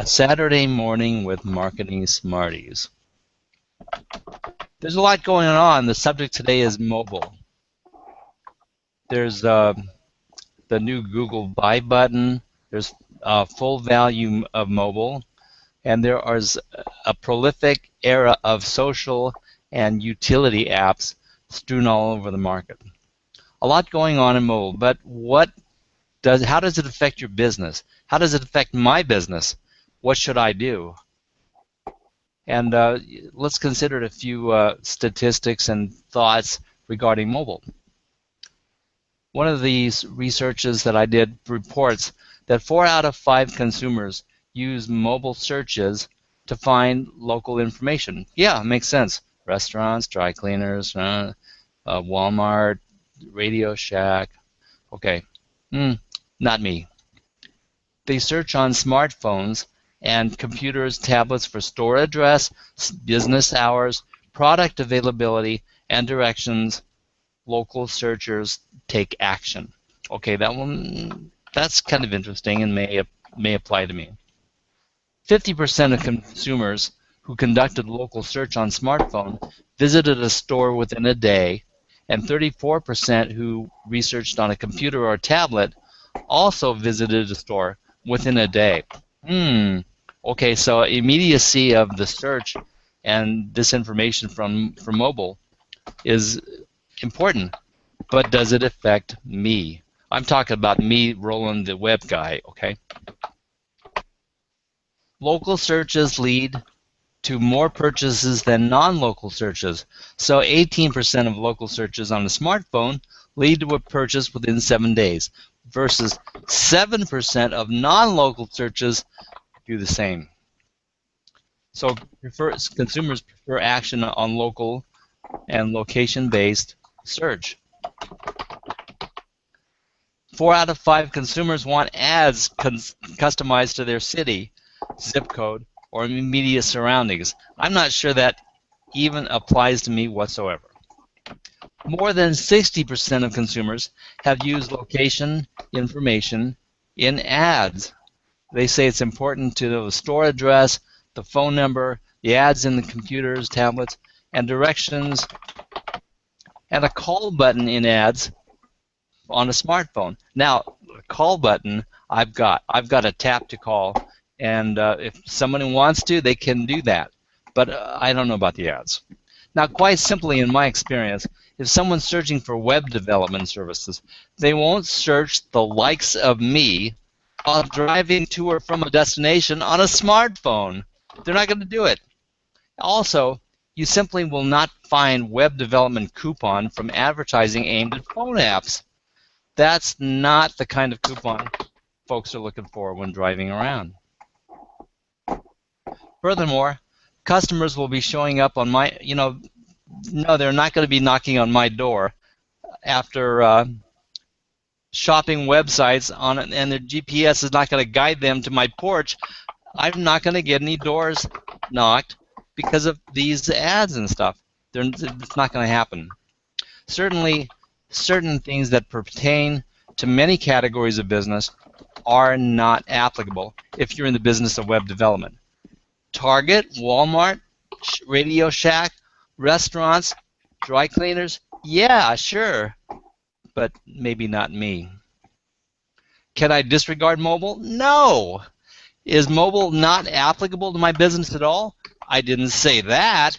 A Saturday morning with Marketing Smarties. There's a lot going on. The subject today is mobile. There's the new Google Buy button. There's full value of mobile. And there is a prolific era of social and utility apps strewn all over the market. A lot going on in mobile, but how does it affect your business? How does it affect my business? What should I do? And let's consider a few statistics and thoughts regarding mobile. One of these researches that I did reports that 4 out of 5 consumers use mobile searches to find local information. Yeah, it makes sense. Restaurants, dry cleaners, Walmart, Radio Shack. Okay, not me. They search on smartphones and computers, tablets for store address, business hours, product availability, and directions. Local searchers take action. Okay, that's kind of interesting and may apply to me. 50% of consumers who conducted local search on smartphone visited a store within a day, and 34% who researched on a computer or tablet also visited a store within a day. Okay, so immediacy of the search and this information from mobile is important, but does it affect me? I'm talking about me, Roland, the web guy, okay? Local searches lead to more purchases than non-local searches. So 18% of local searches on a smartphone lead to a purchase within 7 days, versus 7% of non-local searches do the same. So consumers prefer action on local and location-based search. 4 out of 5 consumers want ads customized to their city, zip code, or immediate surroundings. I'm not sure that even applies to me whatsoever. More than 60% of consumers have used location information in ads. They say it's important to know the store address, the phone number, the ads in the computers, tablets, and directions, and a call button in ads on a smartphone. Now, the call button I've got a tap to call, and if someone wants to, they can do that. But I don't know about the ads. Now, quite simply, in my experience, if someone's searching for web development services, they won't search the likes of me while driving to or from a destination on a smartphone. They're not going to do it. Also, you simply will not find web development coupon from advertising aimed at phone apps. That's not the kind of coupon folks are looking for when driving around. Furthermore, customers will be showing up on my, no, they're not going to be knocking on my door after shopping websites on it, and their GPS is not going to guide them to my porch. I'm not going to get any doors knocked because of these ads and stuff. It's not going to happen. Certainly, certain things that pertain to many categories of business are not applicable if you're in the business of web development. Target, Walmart, Radio Shack, restaurants, dry cleaners, yeah, sure, but maybe not me. Can I disregard mobile? No. Is mobile not applicable to my business at all? I didn't say that,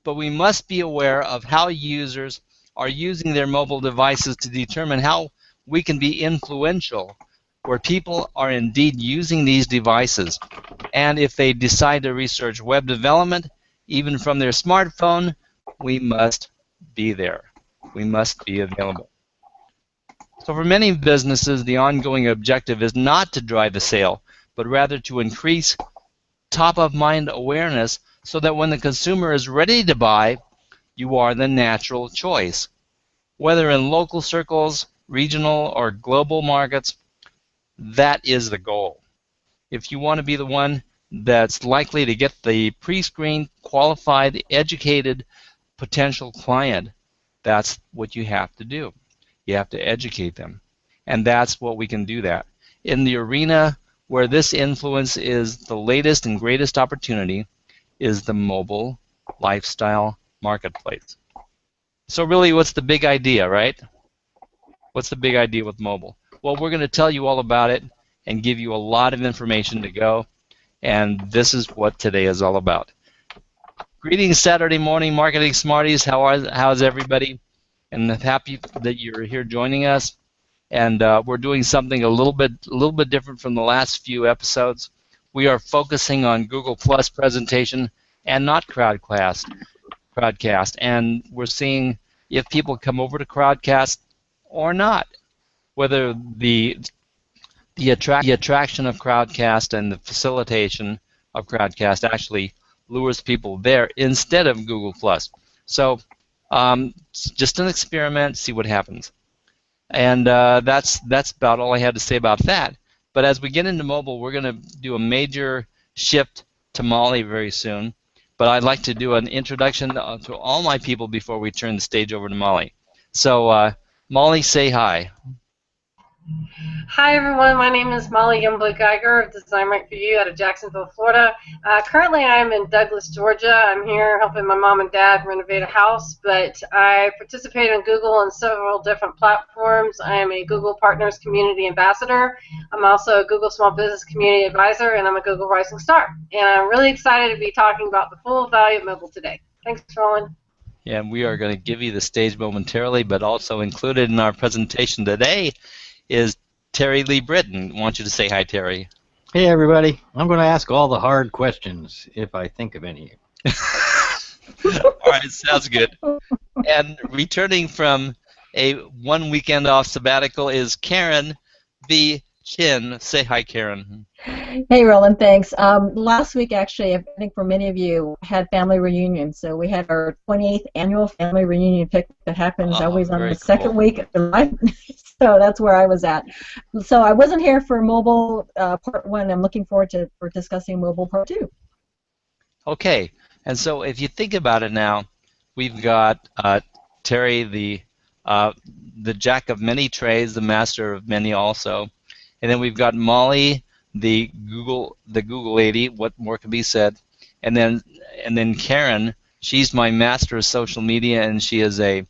but we must be aware of how users are using their mobile devices to determine how we can be influential, where people are indeed using these devices. And if they decide to research web development, even from their smartphone, we must be there. We must be available. So for many businesses, the ongoing objective is not to drive a sale, but rather to increase top-of-mind awareness so that when the consumer is ready to buy, you are the natural choice. Whether in local circles, regional, or global markets, that is the goal. If you want to be the one that's likely to get the pre-screened, qualified, educated potential client, that's what you have to do. You have to educate them. And that's what we can do that. In the arena where this influence is the latest and greatest opportunity is the mobile lifestyle marketplace. So really, what's the big idea, right? What's the big idea with mobile? Well, we're going to tell you all about it and give you a lot of information to go, and this is what today is all about. Greetings, Saturday morning marketing smarties. How's everybody? And I'm happy that you're here joining us. And we're doing something a little bit different from the last few episodes. We are focusing on Google Plus presentation and not Crowdcast. And we're seeing if people come over to Crowdcast or not, whether the attraction of Crowdcast and the facilitation of Crowdcast actually lures people there instead of Google Plus. So just an experiment, see what happens. And that's about all I had to say about that. But as we get into mobile, we're going to do a major shift to Molly very soon. But I'd like to do an introduction to all my people before we turn the stage over to Molly. So Molly, say hi. Hi everyone, my name is Molly Youngblood-Geiger of Design Right For You out of Jacksonville, Florida. Currently I'm in Douglas, Georgia. I'm here helping my mom and dad renovate a house, but I participate in Google on several different platforms. I am a Google Partners Community Ambassador. I'm also a Google Small Business Community Advisor, and I'm a Google Rising Star. And I'm really excited to be talking about the full value of mobile today. Thanks, Roland. Yeah, we are going to give you the stage momentarily, but also included in our presentation today is Terry Lee Britton. I want you to say hi, Terry. Hey, everybody. I'm going to ask all the hard questions if I think of any. All right, sounds good. And returning from a one weekend off sabbatical is Karen V. Chin. Say hi, Karen. Hey, Roland, thanks. Last week, actually, I think for many of you, had family reunion. So we had our 28th annual family reunion picnic that happens always on the second week of July. So that's where I was at. So I wasn't here for mobile part 1. I'm looking forward to discussing mobile part 2. Okay, and so if you think about it now, we've got Terry, the jack of many trades, the master of many also, and then we've got Molly, the Google lady. What more can be said? And then Karen, she's my master of social media, and she is an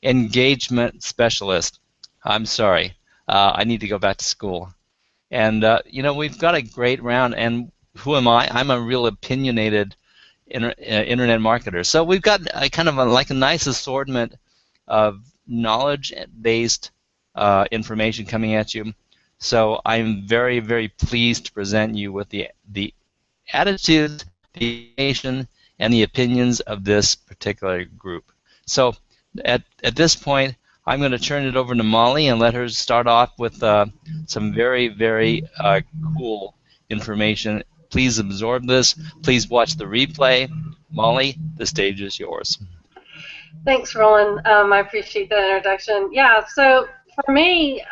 engagement specialist. I'm sorry, I need to go back to school. And you know, we've got a great round. And who am I? I'm a real opinionated internet marketer. So we've got a kind of like a nice assortment of knowledge-based information coming at you. So I'm very, very pleased to present you with the attitudes, the information, and the opinions of this particular group. So at this point, I'm going to turn it over to Molly and let her start off with some very, very cool information. Please absorb this. Please watch the replay. Molly, the stage is yours. Thanks, Roland. I appreciate that introduction. Yeah, so for me,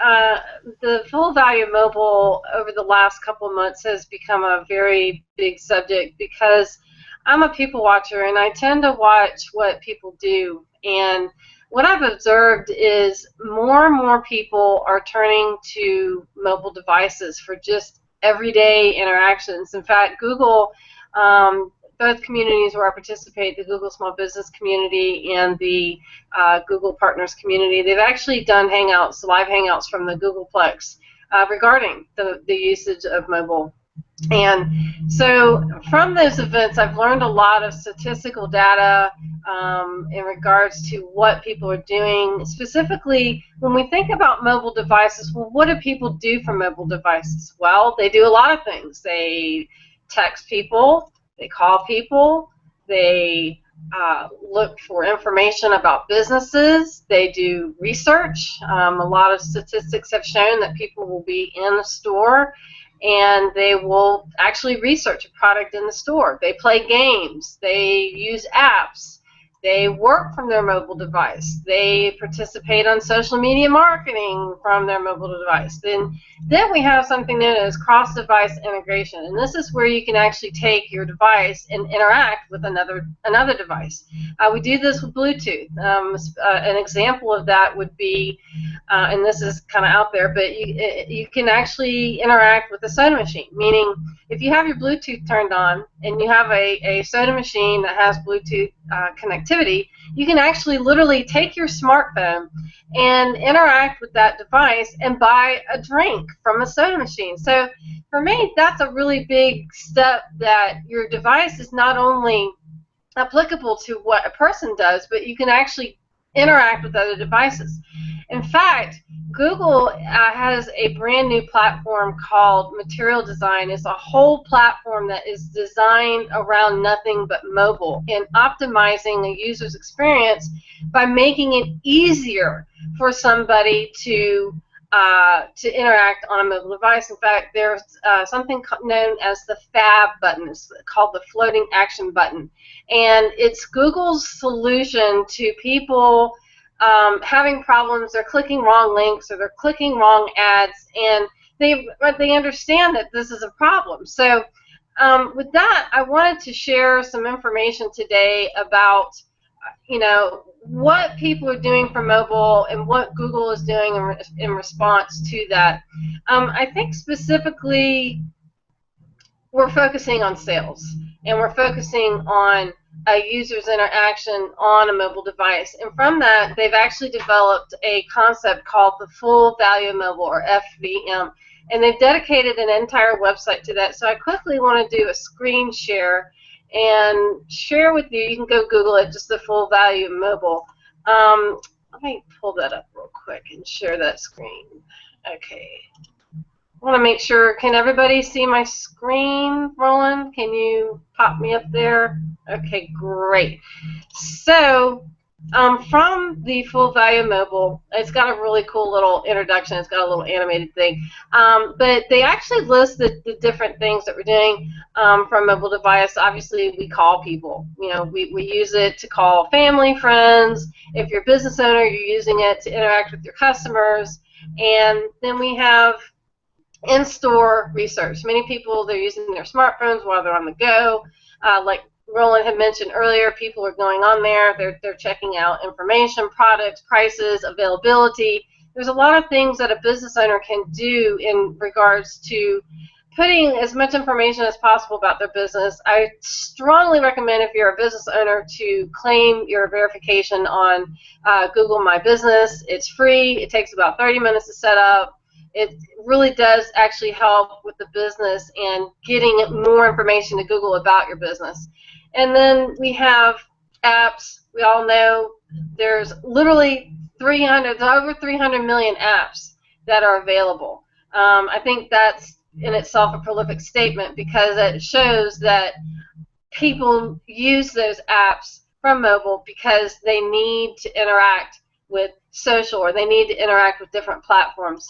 the full value of mobile over the last couple of months has become a very big subject because I'm a people watcher and I tend to watch what people do. And what I've observed is more and more people are turning to mobile devices for just everyday interactions. In fact, Google, both communities where I participate, the Google Small Business Community and the Google Partners Community, they've actually done Hangouts, live Hangouts from the Googleplex regarding the usage of mobile. And so from those events, I've learned a lot of statistical data in regards to what people are doing. Specifically, when we think about mobile devices, well, what do people do for mobile devices? Well, they do a lot of things. They text people, they call people, they look for information about businesses, they do research. A lot of statistics have shown that people will be in a store and they will actually research a product in the store. They play games, they use apps, they work from their mobile device, they participate on social media marketing from their mobile device. Then we have something known as cross-device integration, and this is where you can actually take your device and interact with another device. We do this with Bluetooth. An example of that would be and this is kind of out there, but you can actually interact with the soda machine, meaning if you have your Bluetooth turned on and you have a soda machine that has Bluetooth connectivity, you can actually literally take your smartphone and interact with that device and buy a drink from a soda machine. So for me, that's a really big step, that your device is not only applicable to what a person does, but you can actually interact with other devices. In fact, Google has a brand new platform called Material Design. It's a whole platform that is designed around nothing but mobile and optimizing a user's experience by making it easier for somebody to interact on a mobile device. In fact, there's something known as the FAB button. It's called the floating action button. And it's Google's solution to people having problems. They're clicking wrong links or they're clicking wrong ads, and they understand that this is a problem. So with that, I wanted to share some information today about what people are doing for mobile and what Google is doing in response to that. I think specifically we're focusing on sales, and we're focusing on a user's interaction on a mobile device. And from that, they've actually developed a concept called the full value of mobile, or FVM. And they've dedicated an entire website to that. So I quickly want to do a screen share and share with you. You can go Google it, just the full value of mobile. Let me pull that up real quick and share that screen. Okay. I want to make sure, can everybody see my screen, Roland? Can you pop me up there? Okay, great. So from the full value mobile, it's got a really cool little introduction. It's got a little animated thing. But they actually list the different things that we're doing from a mobile device. Obviously, we call people. We use it to call family, friends. If you're a business owner, you're using it to interact with your customers. And then we have in-store research. Many people, they're using their smartphones while they're on the go. Like Roland had mentioned earlier, people are going on there. They're checking out information, products, prices, availability. There's a lot of things that a business owner can do in regards to putting as much information as possible about their business. I strongly recommend, if you're a business owner, to claim your verification on Google My Business. It's free. It takes about 30 minutes to set up. It really does actually help with the business and getting more information to Google about your business. And then we have apps. We all know there's literally over 300 million apps that are available. I think that's in itself a prolific statement, because it shows that people use those apps from mobile because they need to interact with social, or they need to interact with different platforms.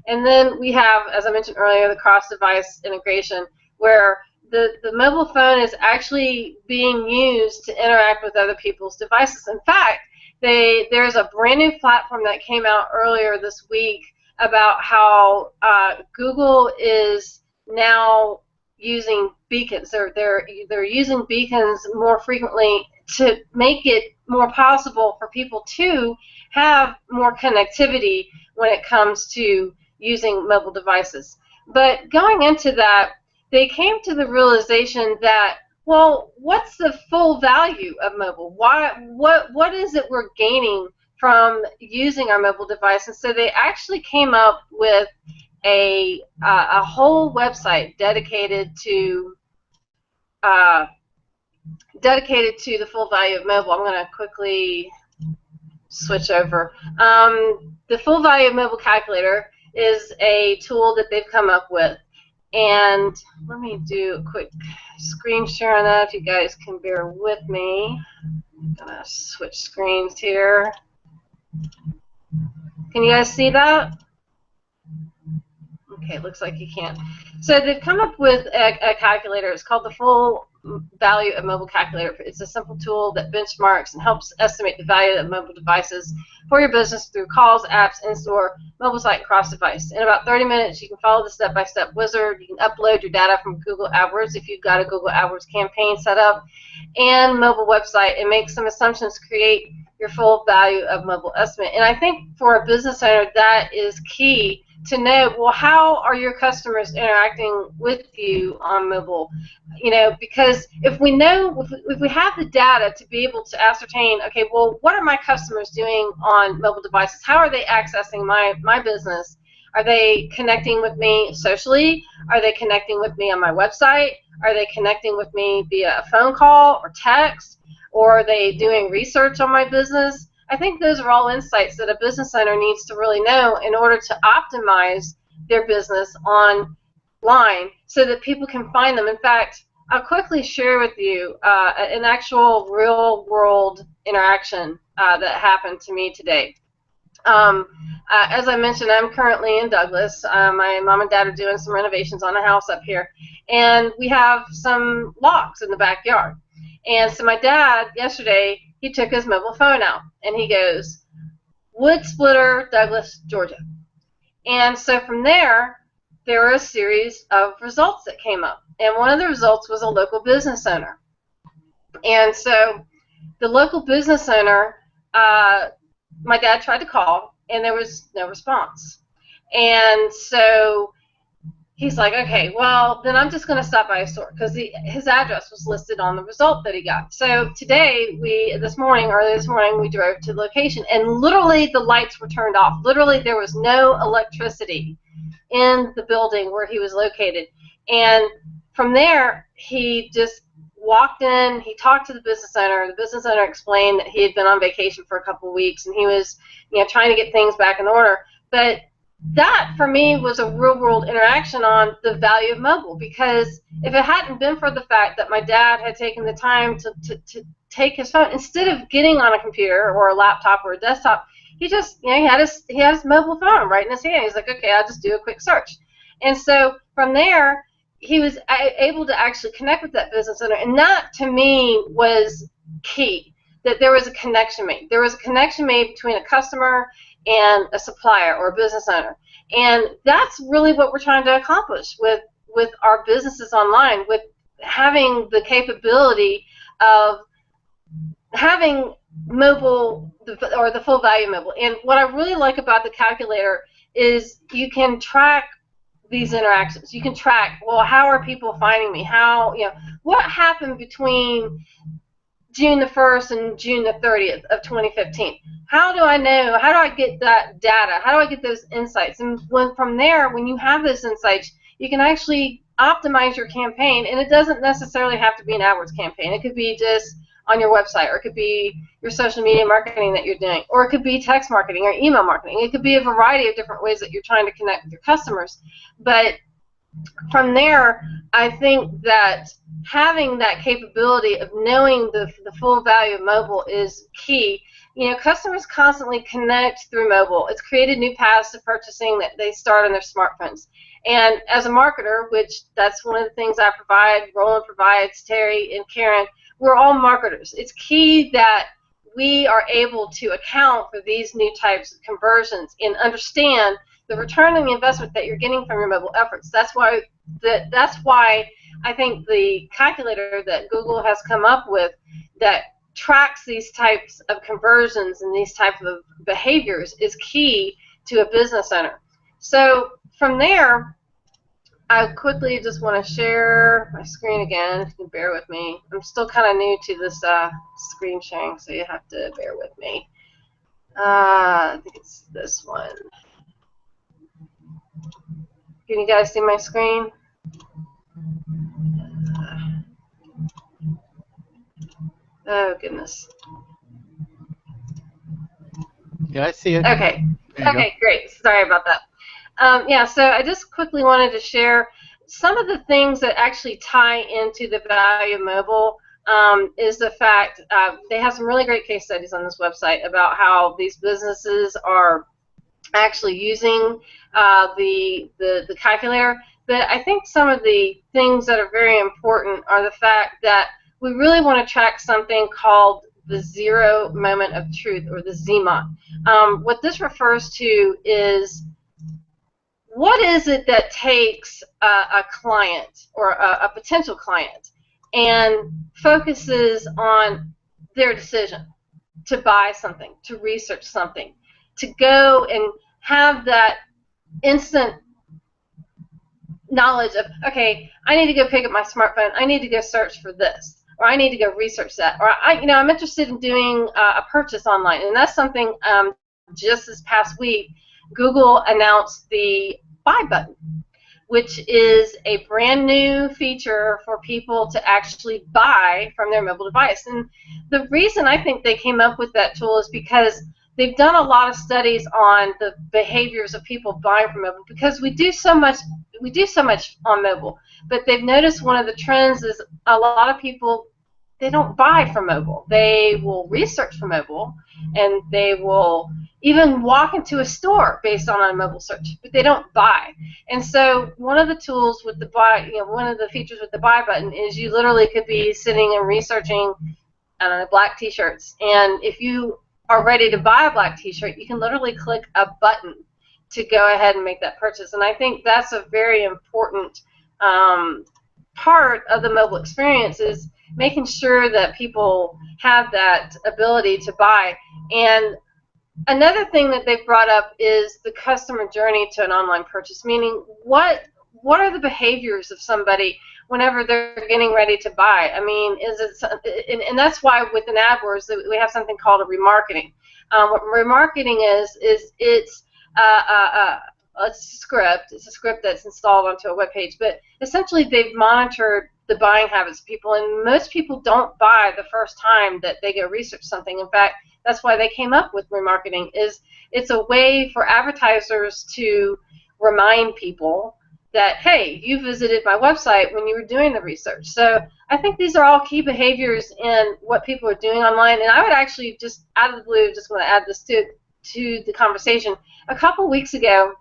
And then we have, as I mentioned earlier, the cross-device integration, where the mobile phone is actually being used to interact with other people's devices. In fact, there's a brand new platform that came out earlier this week about how Google is now using beacons. They're using beacons more frequently to make it more possible for people to have more connectivity when it comes to using mobile devices. But going into that, they came to the realization that, well, what's the full value of mobile? What is it we're gaining from using our mobile device? And so they actually came up with a whole website dedicated to the full value of mobile. I'm going to quickly switch over. The full value of mobile calculator is a tool that they've come up with. And let me do a quick screen share on that, if you guys can bear with me. I'm going to switch screens here. Can you guys see that? Okay, looks like you can't. So they've come up with a calculator. It's called the Full Value of Mobile Calculator. It's a simple tool that benchmarks and helps estimate the value of mobile devices for your business through calls, apps, in-store, mobile site, cross-device. In about 30 minutes, you can follow the step-by-step wizard. You can upload your data from Google AdWords if you've got a Google AdWords campaign set up, and mobile website, and make some assumptions to create your full value of mobile estimate. And I think for a business owner, that is key to know, well, how are your customers interacting with you on mobile? You know, because if we know, if we have the data to be able to ascertain, okay, well, what are my customers doing on mobile devices? How are they accessing my business? Are they connecting with me socially? Are they connecting with me on my website? Are they connecting with me via a phone call or text? Or are they doing research on my business? I think those are all insights that a business owner needs to really know in order to optimize their business online so that people can find them. In fact, I'll quickly share with you an actual real-world interaction that happened to me today. As I mentioned, I'm currently in Douglas. My mom and dad are doing some renovations on a house up here, and we have some locks in the backyard. And so my dad, yesterday, he took his mobile phone out, and he goes, Wood Splitter, Douglas, Georgia. And so from there were a series of results that came up. And one of the results was a local business owner. And so the local business owner, my dad tried to call, and there was no response. And so he's like, okay, well, then I'm just going to stop by his store, because his address was listed on the result that he got. So today, early this morning, we drove to the location, and literally the lights were turned off. Literally, there was no electricity in the building where he was located. And from there, he just walked in, he talked to the business owner. The business owner explained that he had been on vacation for a couple of weeks, and he was, trying to get things back in order. But that, for me, was a real-world interaction on the value of mobile, because if it hadn't been for the fact that my dad had taken the time to take his phone, instead of getting on a computer or a laptop or a desktop, he just, he had his mobile phone right in his hand. He's like, okay, I'll just do a quick search. And so from there, he was able to actually connect with that business owner, and that, to me, was key, that there was a connection made. There was a connection made between a customer and a supplier or a business owner. And that's really what we're trying to accomplish with our businesses online, with having the capability of having mobile, or the full value mobile. And what I really like about the calculator is you can track these interactions. You can track, well, how are people finding me? How, what happened between June the 1st and June the 30th of 2015? How do I know? How do I get that data? How do I get those insights? And from there, when you have those insights, you can actually optimize your campaign, and it doesn't necessarily have to be an AdWords campaign. It could be just on your website, or it could be your social media marketing that you're doing, or it could be text marketing or email marketing. It could be a variety of different ways that you're trying to connect with your customers. But from there, I think that having that capability of knowing the full value of mobile is key. Customers constantly connect through mobile. It's created new paths of purchasing that they start on their smartphones. And as a marketer, which that's one of the things I provide, Roland provides, Terry and Karen, we're all marketers. It's key that we are able to account for these new types of conversions and understand the return on the investment that you're getting from your mobile efforts. That's why I think the calculator that Google has come up with that tracks these types of conversions and these types of behaviors is key to a business owner. So from there, I quickly just want to share my screen again, if you can bear with me. I'm still kind of new to this screen sharing, so you have to bear with me. I think it's this one. Can you guys see my screen? Oh, goodness. Yeah, I see it. Okay. Okay, great. Sorry about that. Yeah, so I just quickly wanted to share some of the things that actually tie into the value of mobile. Is the fact they have some really great case studies on this website about how these businesses are actually using the calculator. But I think some of the things that are very important are the fact that we really want to track something called the zero moment of truth, or the ZMOT. What this refers to is, what is it that takes a client or a potential client and focuses on their decision? to buy something, to research something, to go and have that instant knowledge of, okay, I need to go pick up my smartphone, I need to go search for this, or I need to go research that, or I'm interested in doing a purchase online. And that's something just this past week, Google announced the buy button, which is a brand new feature for people to actually buy from their mobile device. And the reason I think they came up with that tool is because they've done a lot of studies on the behaviors of people buying from mobile, because we do so much on mobile. But they've noticed one of the trends is a lot of people, they don't buy from mobile. They will research from mobile, and they will even walk into a store based on a mobile search, but they don't buy. And so one of the tools with the buy, one of the features with the buy button is you literally could be sitting and researching, I don't know, black t-shirts, and if you are ready to buy a black t-shirt, you can literally click a button to go ahead and make that purchase. And I think that's a very important part of the mobile experience, is making sure that people have that ability to buy. And another thing that they've brought up is the customer journey to an online purchase, meaning what are the behaviors of somebody whenever they're getting ready to buy. I mean, is it, and that's why within AdWords we have something called a remarketing. What remarketing is it's a script. It's a script that's installed onto a web page, but essentially they've monitored the buying habits of people, and most people don't buy the first time that they go research something. In fact, that's why they came up with remarketing. Is it's a way for advertisers to remind people that, hey, you visited my website when you were doing the research. So I think these are all key behaviors in what people are doing online. And I would actually just, out of the blue, just want to add this to the conversation. A couple weeks ago,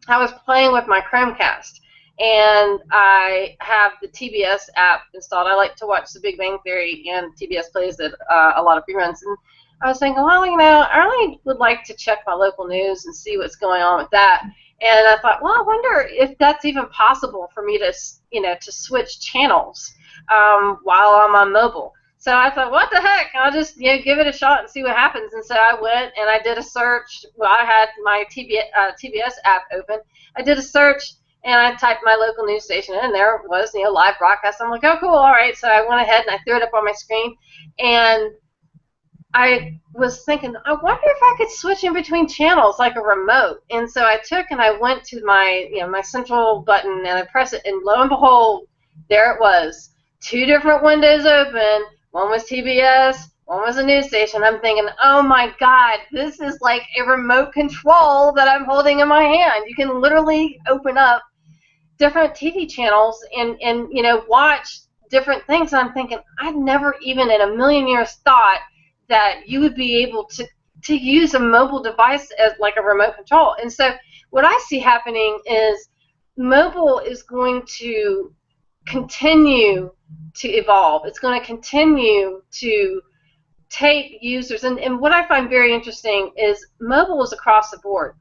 I was playing with my Chromecast, and I have the TBS app installed. I like to watch The Big Bang Theory, and TBS plays it a lot of reruns. And I was thinking, well, I really would like to check my local news and see what's going on with that. And I thought, well, I wonder if that's even possible for me to, to switch channels while I'm on mobile. So I thought, what the heck? I'll just give it a shot and see what happens. And so I went and I did a search. Well, I had my TBS app open. I did a search and I typed my local news station in, and there it was, live broadcast. I'm like, oh, cool, all right. So I went ahead and I threw it up on my screen, and I was thinking, I wonder if I could switch in between channels like a remote. And so I took and I went to my, my central button, and I pressed it, and lo and behold, there it was. 2 different windows open. One was TBS, one was a news station. I'm thinking, oh my God, this is like a remote control that I'm holding in my hand. You can literally open up different TV channels and watch different things. And I'm thinking, I'd never even in a million years thought that you would be able to use a mobile device as like a remote control. And so what I see happening is mobile is going to continue to evolve. It's going to continue to take users. And what I find very interesting is mobile is across the board.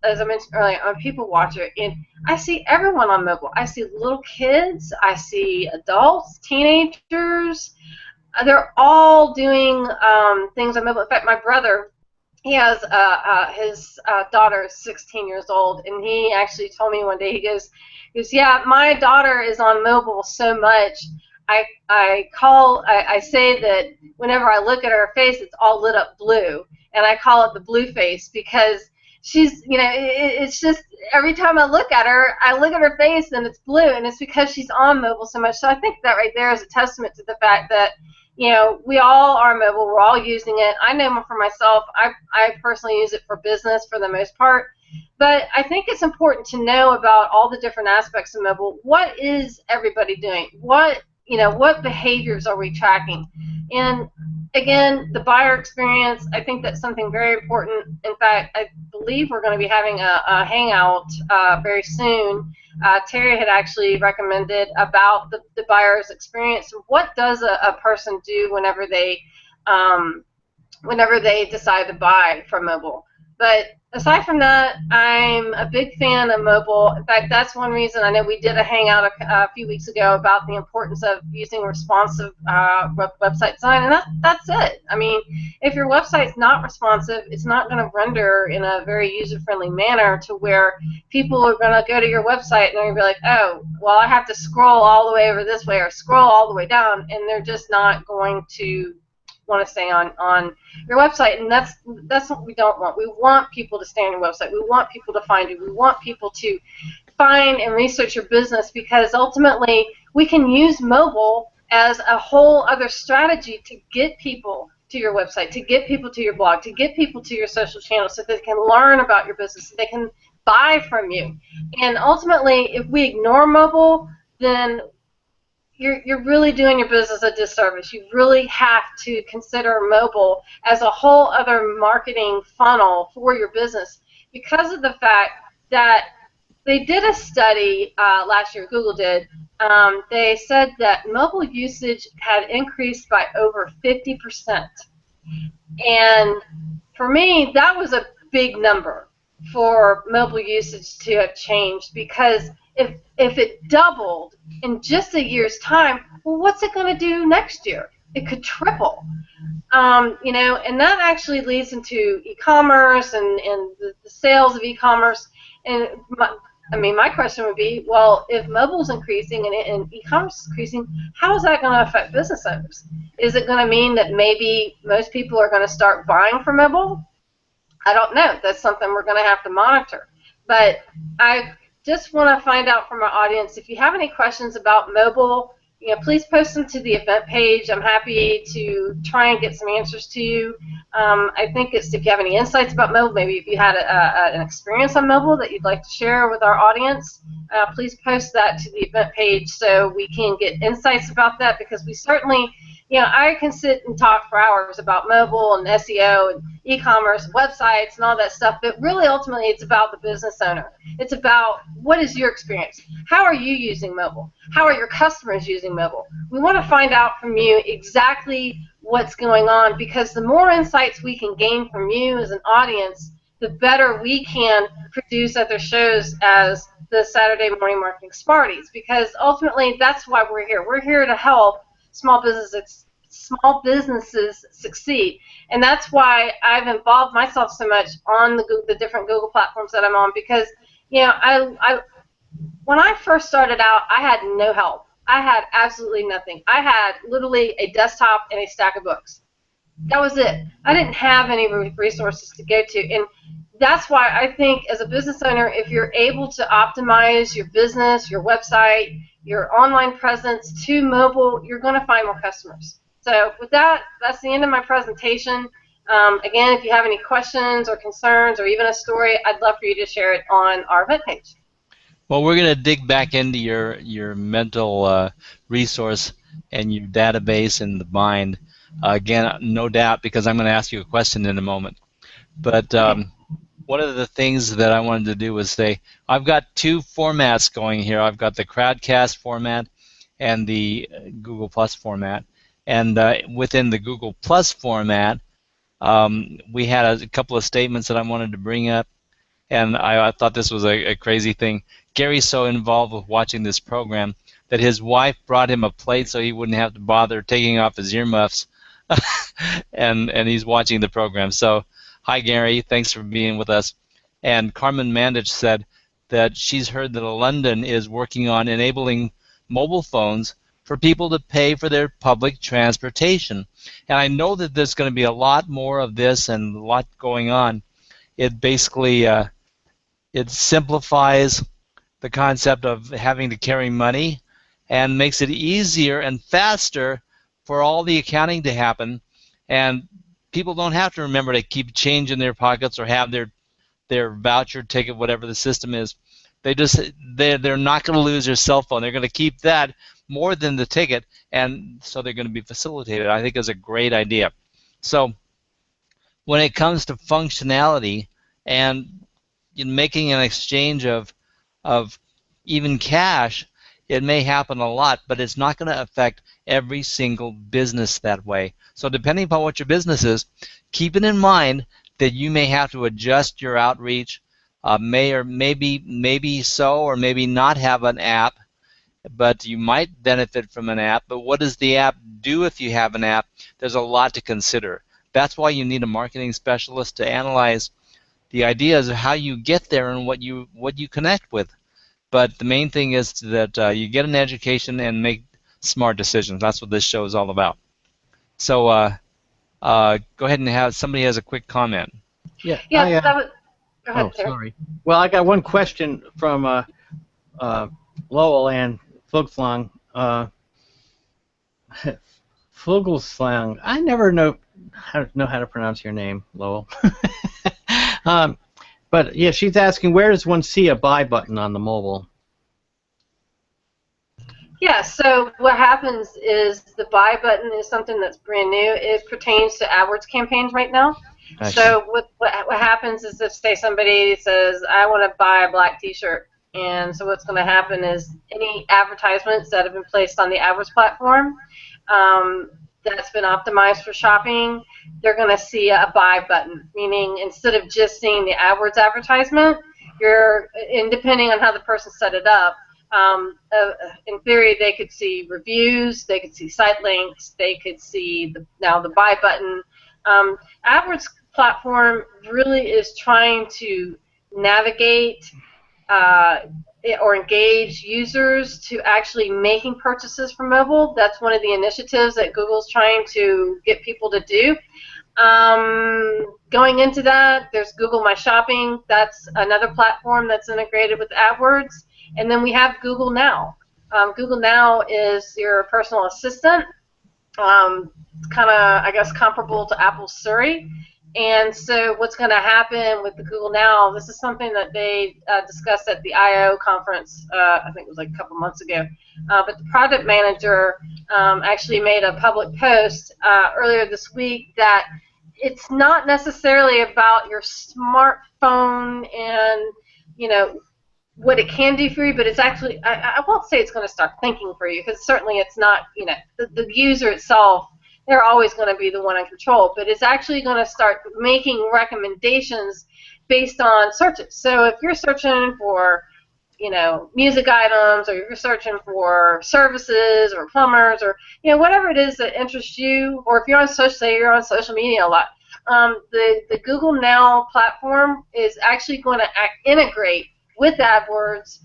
As I mentioned earlier, I'm a people watcher, and I see everyone on mobile. I see little kids. I see adults, teenagers. They're all doing things on mobile. In fact, my brother, he has his daughter is 16 years old, and he actually told me one day, he goes, yeah, my daughter is on mobile so much, I say that whenever I look at her face, it's all lit up blue, and I call it the blue face, because she's, it's just every time I look at her face and it's blue, and it's because she's on mobile so much. So I think that right there is a testament to the fact that we all are mobile. We're all using it. I know for myself, I personally use it for business for the most part. But I think it's important to know about all the different aspects of mobile. What is everybody doing? What behaviors are we tracking? And again, the buyer experience, I think that's something very important. In fact, I believe we're going to be having a hangout very soon. Terry had actually recommended about the buyer's experience. What does a person do whenever they decide to buy from mobile? But aside from that, I'm a big fan of mobile. In fact, that's one reason. I know we did a hangout a few weeks ago about the importance of using responsive website design, and that's it. I mean, if your website's not responsive, it's not going to render in a very user-friendly manner to where people are going to go to your website and they're going to be like, oh, well, I have to scroll all the way over this way or scroll all the way down, and they're just not going to want to stay on your website, and that's what we don't want. We want people to stay on your website. We want people to find you. We want people to find and research your business, because ultimately we can use mobile as a whole other strategy to get people to your website, to get people to your blog, to get people to your social channels so they can learn about your business, so they can buy from you. And ultimately, if we ignore mobile, then you're really doing your business a disservice. You really have to consider mobile as a whole other marketing funnel for your business, because of the fact that they did a study last year, Google did. They said that mobile usage had increased by over 50%. And for me, that was a big number for mobile usage to have changed, because if it doubled in just a year's time, well, what's it going to do next year? It could triple. You know, and that actually leads into e-commerce and the sales of e-commerce. And my question would be, well, if mobile's increasing and e-commerce is increasing, how is that going to affect business owners? Is it going to mean that maybe most people are going to start buying from mobile? I don't know. That's something we're going to have to monitor. But I just want to find out from our audience, if you have any questions about mobile, you know, please post them to the event page. I'm happy to try and get some answers to you. I think if you have any insights about mobile, maybe if you had an experience on mobile that you'd like to share with our audience, please post that to the event page so we can get insights about that, because we certainly, you know, I can sit and talk for hours about mobile and SEO and e-commerce, websites, and all that stuff, but really ultimately it's about the business owner. It's about, what is your experience? How are you using mobile? How are your customers using mobile? We want to find out from you exactly what's going on, because the more insights we can gain from you as an audience, the better we can produce other shows as the Saturday Morning Marketing Smarties, because ultimately that's why we're here. We're here to help small businesses succeed, and that's why I've involved myself so much on the different Google platforms that I'm on, because, you know, when I first started out, I had no help. I had absolutely nothing. I had literally a desktop and a stack of books. That was it. I didn't have any resources to go to, and that's why I think as a business owner, if you're able to optimize your business, your website, your online presence to mobile, you're going to find more customers. So with that, that's the end of my presentation. Again, if you have any questions or concerns or even a story, I'd love for you to share it on our event page. Well, we're going to dig back into your mental resource and your database and the mind. Again, no doubt, because I'm going to ask you a question in a moment. But one of the things that I wanted to do was say, I've got two formats going here. I've got the Crowdcast format and the Google Plus format. And within the Google Plus format, we had a couple of statements that I wanted to bring up. And I thought this was a crazy thing. Gary's so involved with watching this program that his wife brought him a plate so he wouldn't have to bother taking off his earmuffs. and he's watching the program. So, hi, Gary. Thanks for being with us. And Carmen Mandich said that she's heard that London is working on enabling mobile phones for people to pay for their public transportation. And I know that there's going to be a lot more of this and a lot going on. It basically it simplifies the concept of having to carry money and makes it easier and faster for all the accounting to happen. And people don't have to remember to keep change in their pockets or have their voucher ticket, whatever the system is. They're not going to lose their cell phone. They're going to keep that more than the ticket, and so they're going to be facilitated. I think is a great idea. So when it comes to functionality and in making an exchange of even cash, it may happen a lot, but it's not going to affect every single business that way. So depending upon what your business is, keep it in mind that you may have to adjust your outreach, maybe so, or maybe not have an app, but you might benefit from an app. But what does the app do if you have an app? There's a lot to consider. That's why you need a marketing specialist to analyze the ideas of how you get there and what you connect with. But the main thing is that you get an education and make smart decisions. That's what this show is all about. So go ahead and have somebody has a quick comment. Yeah, go ahead, sorry. Well, I got one question from Lowell and Fuglsang. Fuglsang. I never know how to pronounce your name, Lowell. But yeah, she's asking, where does one see a buy button on the mobile? Yeah, so what happens is the buy button is something that's brand new. It pertains to AdWords campaigns right now. So what happens is if, say, somebody says, I want to buy a black t-shirt, and so what's going to happen is any advertisements that have been placed on the AdWords platform that's been optimized for shopping, they're going to see a buy button, meaning instead of just seeing the AdWords advertisement, and depending on how the person set it up, in theory, they could see reviews, they could see site links, they could see now the buy button. AdWords platform really is trying to navigate or engage users to actually making purchases from mobile. That's one of the initiatives that Google's trying to get people to do. Going into that, there's Google My Shopping. That's another platform that's integrated with AdWords. And then we have Google Now. Google Now is your personal assistant, kind of, I guess, comparable to Apple's Siri. And so what's going to happen with the Google Now, this is something that they discussed at the I/O conference, I think it was like a couple months ago. But the product manager actually made a public post earlier this week that it's not necessarily about your smartphone and, what it can do for you, but it's actually, I won't say it's going to start thinking for you, because certainly it's not, the user itself, they're always going to be the one in control, but it's actually going to start making recommendations based on searches. So if you're searching for, music items, or if you're searching for services or plumbers, or, whatever it is that interests you, or if you're on social media a lot, the Google Now platform is actually going to integrate with AdWords,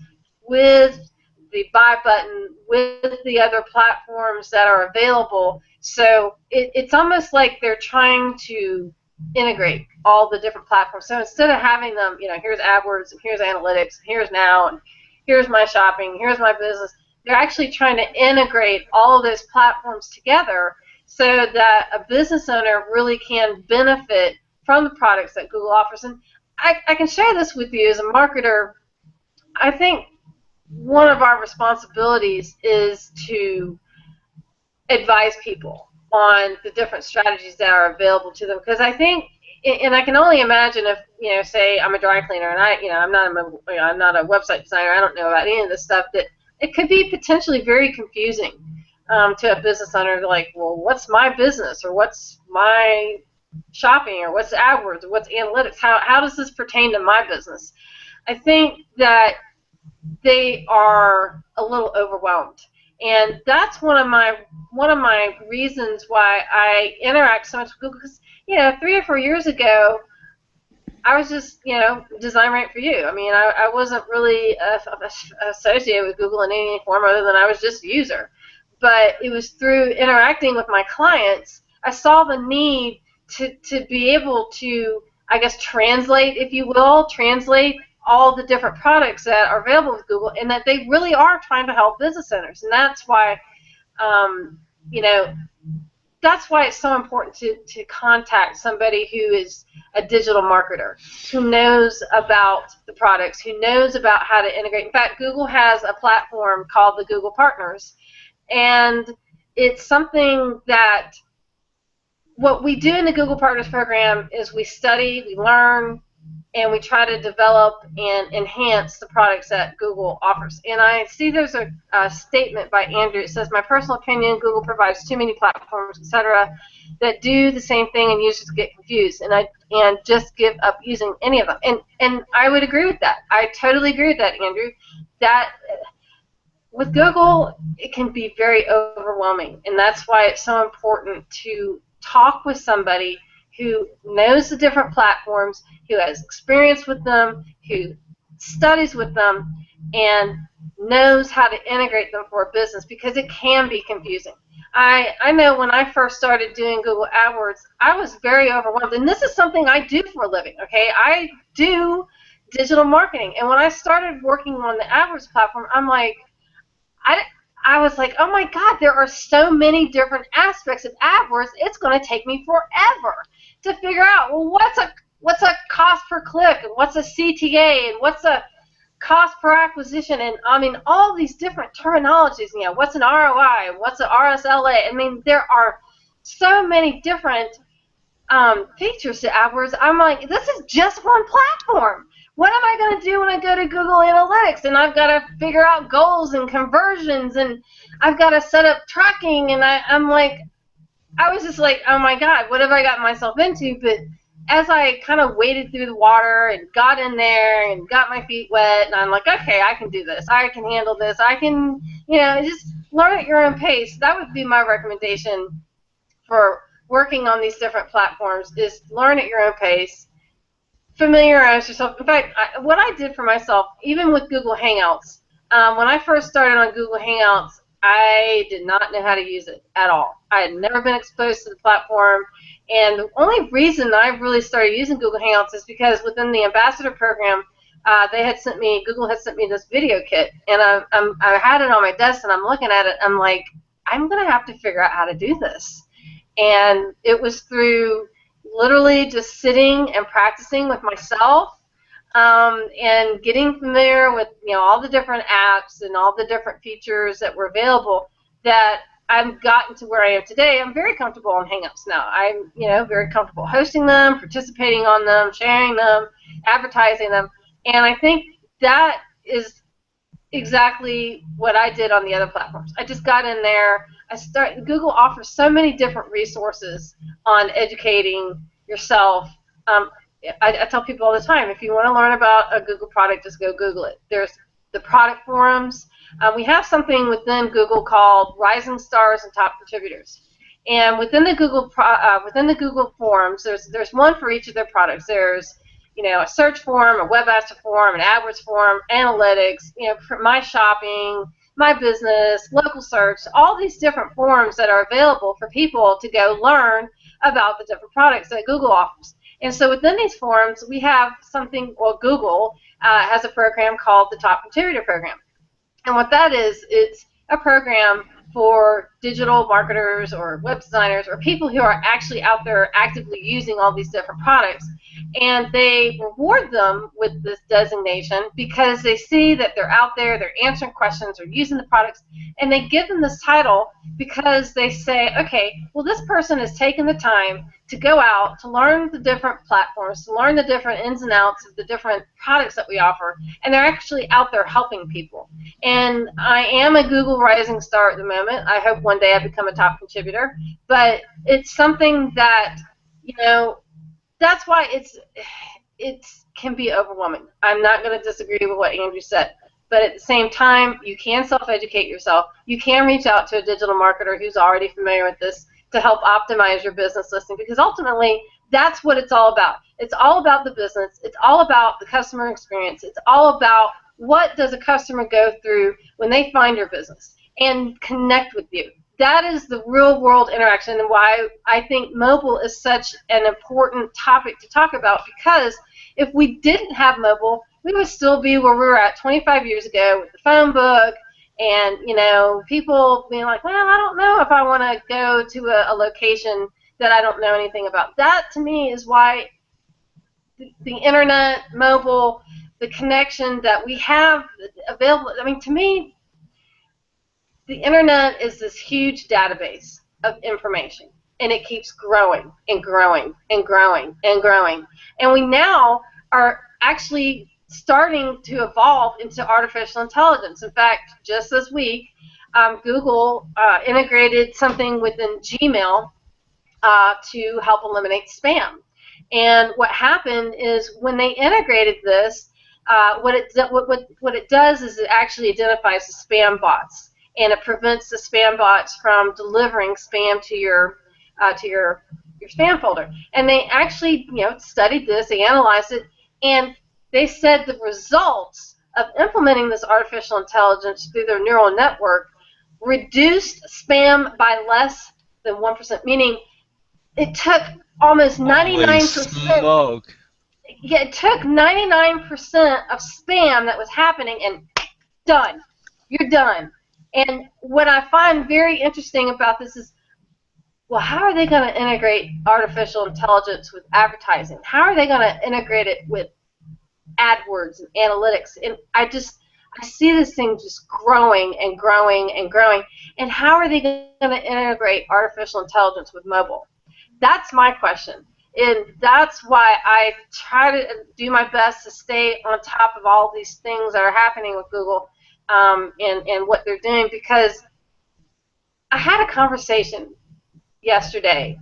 with the buy button, with the other platforms that are available. So it's almost like they're trying to integrate all the different platforms. So instead of having them, here's AdWords, and here's analytics, and here's Now, and here's my shopping, here's my business, they're actually trying to integrate all of those platforms together so that a business owner really can benefit from the products that Google offers. And I can share this with you as a marketer. I think one of our responsibilities is to advise people on the different strategies that are available to them, because I think, and I can only imagine if, say I'm a dry cleaner and I'm not a website designer, I don't know about any of this stuff, that it could be potentially very confusing to a business owner. Like, well, what's my business, or what's my shopping, or what's AdWords, or what's analytics? How does this pertain to my business? I think that they are a little overwhelmed, and that's one of my reasons why I interact so much with Google. Because 3 or 4 years ago, I was just Design Right for You. I mean, I wasn't really associated with Google in any form other than I was just a user. But it was through interacting with my clients, I saw the need to be able to, I guess, translate, if you will, all the different products that are available with Google, and that they really are trying to help business owners. And that's why, that's why it's so important to contact somebody who is a digital marketer, who knows about the products, who knows about how to integrate. In fact, Google has a platform called the Google Partners, and it's something that what we do in the Google Partners program is we study, we learn, and we try to develop and enhance the products that Google offers. And I see there's a statement by Andrew. It says, my personal opinion, Google provides too many platforms, etc. that do the same thing and users get confused and just give up using any of them. And I would agree with that. I totally agree with that, Andrew. That with Google, it can be very overwhelming, and that's why it's so important to talk with somebody who knows the different platforms, who has experience with them, who studies with them, and knows how to integrate them for a business, because it can be confusing. I know when I first started doing Google AdWords, I was very overwhelmed, and this is something I do for a living, okay? I do digital marketing, and when I started working on the AdWords platform, I'm like, I was like, oh my God, there are so many different aspects of AdWords, it's going to take me forever to figure out, well, what's a cost per click, and what's a CTA, and what's a cost per acquisition, and I mean all these different terminologies. You know, what's an ROI, what's an RSLA? I mean, there are so many different features to AdWords. I'm like, this is just one platform. What am I going to do when I go to Google Analytics and I've got to figure out goals and conversions, and I've got to set up tracking, and I'm like, I was just like, oh my God, what have I got myself into? But as I kind of waded through the water and got in there and got my feet wet, and I'm like, okay, I can do this. I can handle this. I can, you know, just learn at your own pace. That would be my recommendation for working on these different platforms, is learn at your own pace, familiarize yourself. In fact, what I did for myself, even with Google Hangouts, when I first started on Google Hangouts, I did not know how to use it at all. I had never been exposed to the platform, and the only reason I really started using Google Hangouts is because within the ambassador program, Google had sent me this video kit, and I had it on my desk, and I'm looking at it, I'm like, I'm going to have to figure out how to do this. And it was through literally just sitting and practicing with myself, and getting familiar with, you know, all the different apps and all the different features that were available, that I've gotten to where I am today. I'm very comfortable on Hangouts now. I'm, you know, very comfortable hosting them, participating on them, sharing them, advertising them, and I think that is exactly what I did on the other platforms. I just got in there. Google offers so many different resources on educating yourself. I tell people all the time, if you want to learn about a Google product, just go Google it. There's the product forums. We have something within Google called Rising Stars and Top Contributors. And within the Google forums, there's one for each of their products. There's, you know, a search forum, a webmaster forum, an AdWords forum, analytics, you know, for my shopping, my business, local search, all these different forums that are available for people to go learn about the different products that Google offers. And so within these forums, we have something, well, Google has a program called the Top Contributor Program. And what that is, it's a program for digital marketers or web designers or people who are actually out there actively using all these different products. And they reward them with this designation because they see that they're out there, they're answering questions, they're using the products, and they give them this title because they say, okay, well, this person has taken the time to go out, to learn the different platforms, to learn the different ins and outs of the different products that we offer, and they're actually out there helping people. And I am a Google Rising Star at the moment. I hope one day I become a top contributor, but it's something that, you know, that's why it can be overwhelming. I'm not going to disagree with what Andrew said, but at the same time, you can self-educate yourself. You can reach out to a digital marketer who's already familiar with this to help optimize your business listing, because ultimately that's what it's all about. It's all about the business. It's all about the customer experience. It's all about what does a customer go through when they find your business and connect with you. That is the real world interaction, and why I think mobile is such an important topic to talk about, because if we didn't have mobile, we would still be where we were at 25 years ago with the phone book, and, you know, people being like, well, I don't know if I want to go to a location that I don't know anything about. That, to me, is why the internet, mobile, the connection that we have available, I mean, to me, the internet is this huge database of information, and it keeps growing and growing and growing and growing. And we now are actually starting to evolve into artificial intelligence. In fact, just this week, Google integrated something within Gmail to help eliminate spam. And what happened is when they integrated this, what it does is it actually identifies the spam bots, and it prevents the spam bots from delivering spam to your spam folder. And they actually, studied this, they analyzed it, and they said the results of implementing this artificial intelligence through their neural network reduced spam by less than 1%, meaning it took almost 99%. Smoke. Yeah, it took 99% of spam that was happening, and done. You're done. And what I find very interesting about this is, well, how are they going to integrate artificial intelligence with advertising? How are they going to integrate it with AdWords and analytics? And I see this thing just growing and growing and growing. And how are they going to integrate artificial intelligence with mobile? That's my question. And that's why I try to do my best to stay on top of all these things that are happening with Google and what they're doing, because I had a conversation yesterday,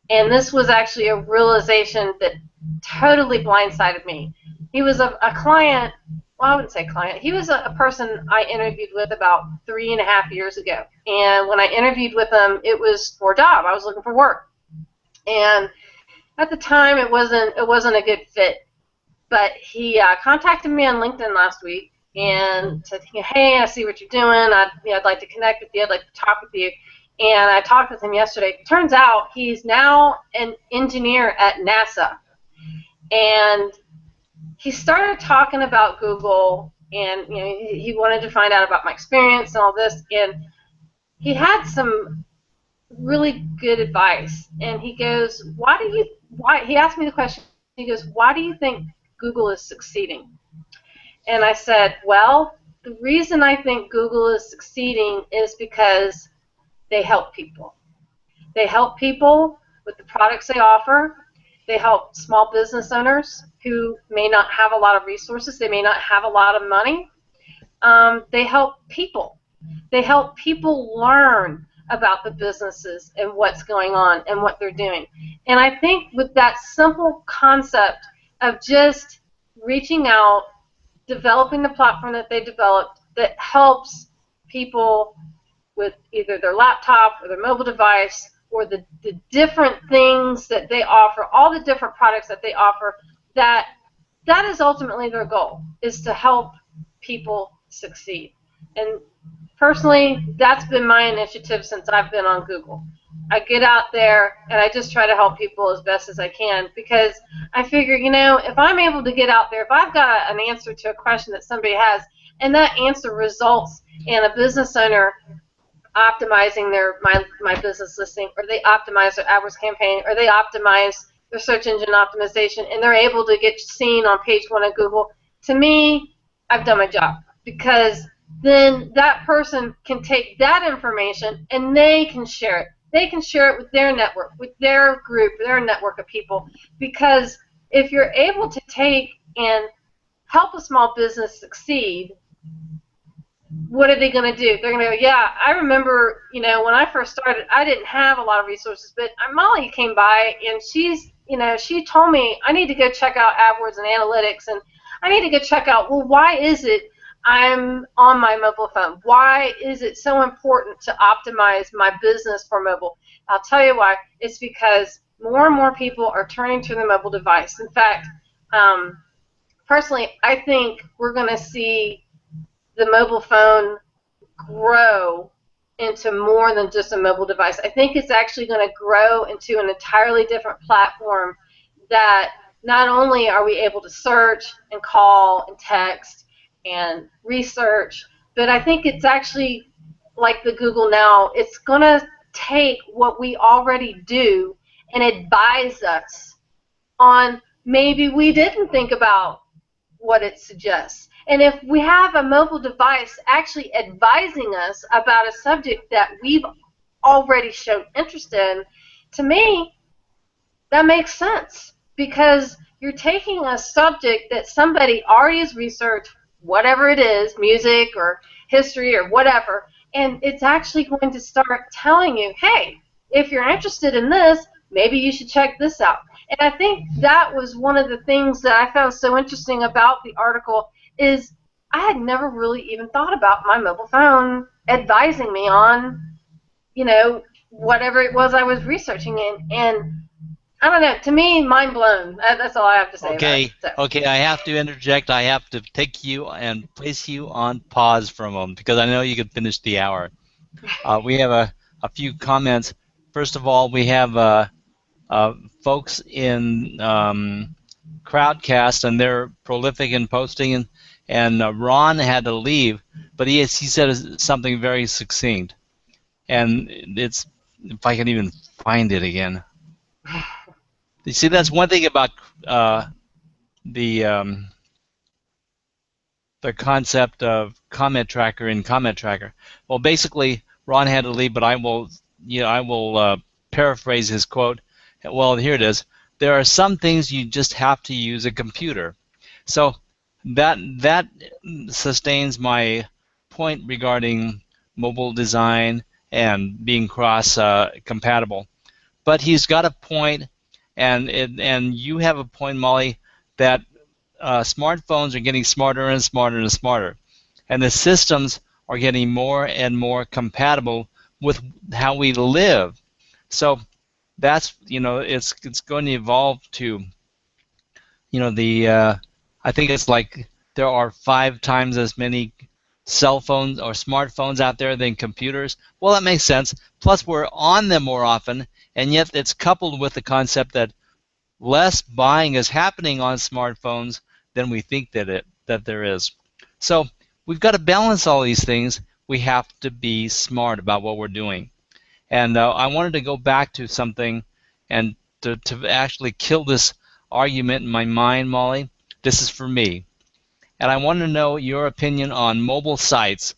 and this was actually a realization that totally blindsided me. He was a client, well, I wouldn't say client, he was a person I interviewed with about 3.5 years ago. And when I interviewed with him, it was for a job. I was looking for work. And at the time, it wasn't a good fit. But he contacted me on LinkedIn last week and said, hey, I see what you're doing. I'd like to connect with you. I'd like to talk with you. And I talked with him yesterday. It turns out he's now an engineer at NASA. And he started talking about Google, and he wanted to find out about my experience and all this. And he had some really good advice. And he goes, he asked me the question, he goes, why do you think Google is succeeding? And I said, well, the reason I think Google is succeeding is because they help people. They help people with the products they offer. They help small business owners who may not have a lot of resources. They may not have a lot of money. They help people. They help people learn about the businesses and what's going on and what they're doing. And I think with that simple concept of just reaching out, developing the platform that they developed that helps people with either their laptop or their mobile device or the different things that they offer, all the different products that they offer, that is ultimately their goal, is to help people succeed. And personally, that's been my initiative since I've been on Google. I get out there and I just try to help people as best as I can, because I figure, if I'm able to get out there, if I've got an answer to a question that somebody has, and that answer results in a business owner optimizing my business listing, or they optimize their AdWords campaign, or they optimize their search engine optimization, and they're able to get seen on page 1 of Google, to me, I've done my job, because then that person can take that information and they can share it. They can share it with their network, with their group, their network of people, because if you're able to take and help a small business succeed, what are they going to do? They're going to go, yeah, I remember, when I first started, I didn't have a lot of resources, but Molly came by and she told me I need to go check out AdWords and analytics, and I need to go check out, well, why is it I'm on my mobile phone? Why is it so important to optimize my business for mobile? I'll tell you why. It's because more and more people are turning to the mobile device. In fact, personally, I think we're going to see the mobile phone grow into more than just a mobile device. I think it's actually going to grow into an entirely different platform that not only are we able to search and call and text and research, but I think it's actually like the Google Now. It's going to take what we already do and advise us on maybe we didn't think about what it suggests. And if we have a mobile device actually advising us about a subject that we've already shown interest in, to me, that makes sense, because you're taking a subject that somebody already has researched, whatever it is, music or history or whatever, and it's actually going to start telling you, hey, if you're interested in this, maybe you should check this out. And I think that was one of the things that I found so interesting about the article is I had never really even thought about my mobile phone advising me on, whatever it was I was researching in. And I don't know, to me, mind blown. That's all I have to say about it. So. Okay, I have to interject. I have to take you and place you on pause for a moment because I know you could finish the hour. We have a few comments. First of all, we have folks in Crowdcast, and they're prolific in posting, and Ron had to leave, but he said something very succinct, and it's, if I can even find it again. You see, that's one thing about the concept of comment tracker in comment tracker. Well, basically, Ron had to leave, but I will paraphrase his quote. Well, here it is. There are some things you just have to use a computer. So that sustains my point regarding mobile design and being cross compatible. But he's got a point, and you have a point, Molly, that smartphones are getting smarter and smarter and smarter, and the systems are getting more and more compatible with how we live. So that's, it's going to evolve to, I think it's like there are 5 times as many cell phones or smartphones out there than computers. Well, that makes sense. Plus, we're on them more often, and yet it's coupled with the concept that less buying is happening on smartphones than we think that there is. So we've got to balance all these things. We have to be smart about what we're doing. And I wanted to go back to something and to actually kill this argument in my mind, Molly. This is for me. And I want to know your opinion on mobile sites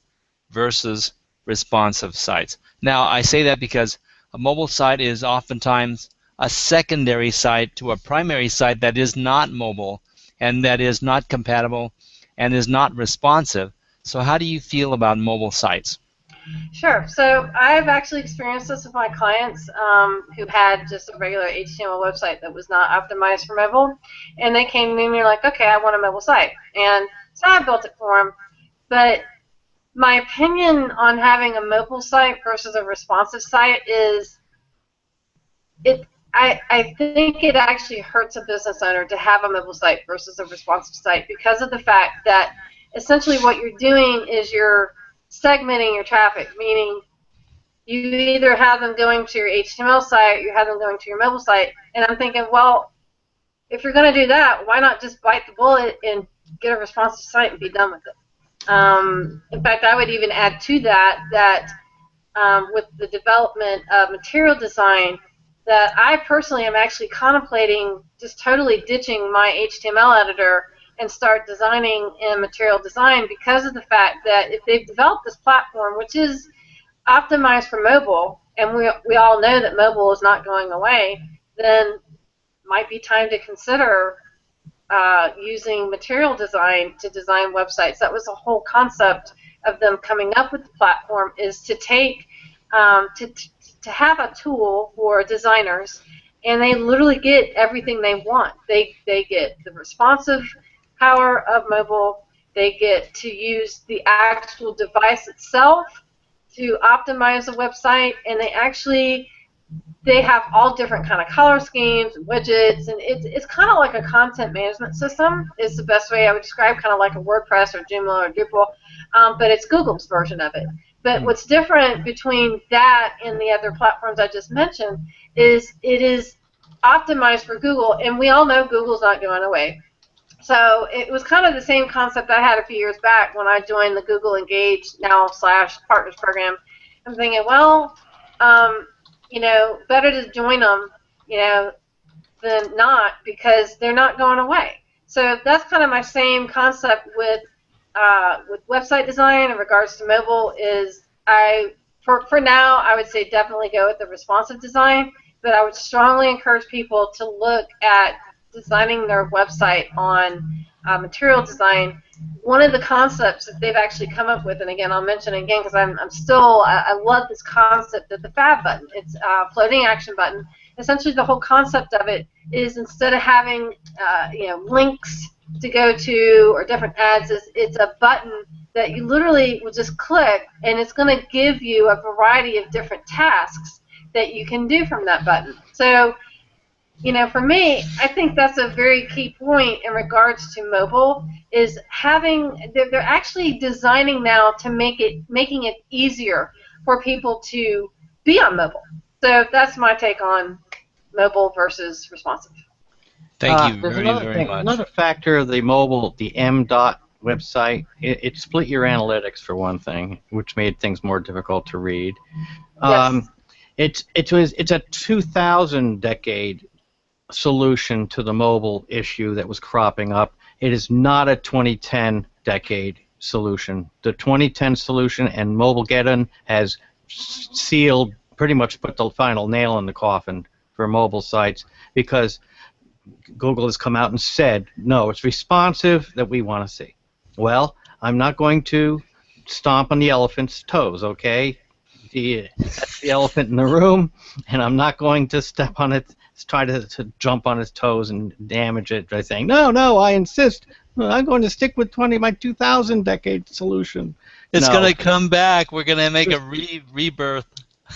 versus responsive sites. Now, I say that because a mobile site is oftentimes a secondary site to a primary site that is not mobile and that is not compatible and is not responsive. So how do you feel about mobile sites? Sure. So I've actually experienced this with my clients who had just a regular HTML website that was not optimized for mobile, and they came to me and they're like, okay, I want a mobile site. And so I built it for them. But my opinion on having a mobile site versus a responsive site is I think it actually hurts a business owner to have a mobile site versus a responsive site because of the fact that essentially what you're doing is you're segmenting your traffic, meaning you either have them going to your HTML site or you have them going to your mobile site. And I'm thinking, well, if you're going to do that, why not just bite the bullet and get a responsive site and be done with it? In fact, I would even add to that with the development of material design, that I personally am actually contemplating just totally ditching my HTML editor and start designing in material design because of the fact that if they've developed this platform, which is optimized for mobile, and we all know that mobile is not going away, then it might be time to consider using material design to design websites. That was the whole concept of them coming up with the platform, is to take to have a tool for designers, and they literally get everything they want. They get the responsive power of mobile. They get to use the actual device itself to optimize the website, and they have all different kind of color schemes and widgets, and it's kind of like a content management system is the best way I would describe, kind of like a WordPress or Joomla or Drupal, but it's Google's version of it. But what's different between that and the other platforms I just mentioned is it is optimized for Google, and we all know Google's not going away. So it was kind of the same concept I had a few years back when I joined the Google Engage /Partners program. I'm thinking, well, better to join them, than not, because they're not going away. So that's kind of my same concept with website design in regards to mobile. Is for now I would say definitely go with the responsive design, but I would strongly encourage people to look at designing their website on material design, one of the concepts that they've actually come up with, and again, I'll mention it again because I love this concept of the FAB button. It's a floating action button. Essentially, the whole concept of it is instead of having links to go to or different ads, it's a button that you literally will just click, and it's going to give you a variety of different tasks that you can do from that button. So, for me, I think that's a very key point in regards to mobile, is they're actually designing now to making it easier for people to be on mobile. So that's my take on mobile versus responsive. Thank you There's very much. Another factor of the mobile, the M.dot website, it split your analytics for one thing, which made things more difficult to read. Yes. It's a 2000 decade solution to the mobile issue that was cropping up. It is not a 2010 decade solution. The 2010 solution and Mobilegeddon has sealed, pretty much put the final nail in the coffin for mobile sites, because Google has come out and said, no, it's responsive that we want to see. Well, I'm not going to stomp on the elephant's toes, okay? That's the elephant in the room, and I'm not going to step on it, try to jump on his toes and damage it by saying, no, I insist. I'm going to stick with my 2000 decade solution. It's going to come back. We're going to make a rebirth.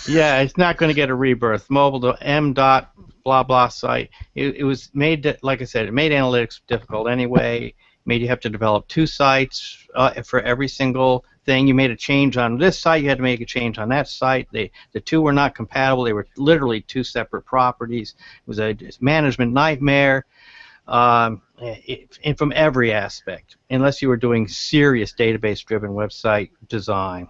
Yeah, it's not going to get a rebirth. Mobile, the M.dot blah blah site. It was made, like I said, it made analytics difficult anyway. Made you have to develop two sites for every single thing. You made a change on this site, you had to make a change on that site. The two were not compatible. They were literally two separate properties. It was a management nightmare, and from every aspect, unless you were doing serious database-driven website design.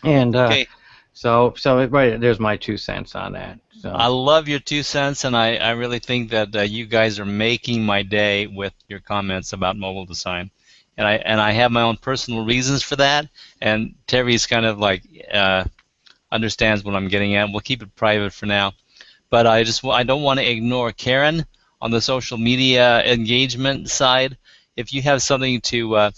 And okay. So right, there's my 2 cents on that. So. I love your 2 cents, and I really think that you guys are making my day with your comments about mobile design. And I have my own personal reasons for that, and Terry's kind of like understands what I'm getting at. We'll keep it private for now. But I don't want to ignore Karen on the social media engagement side. If you have something to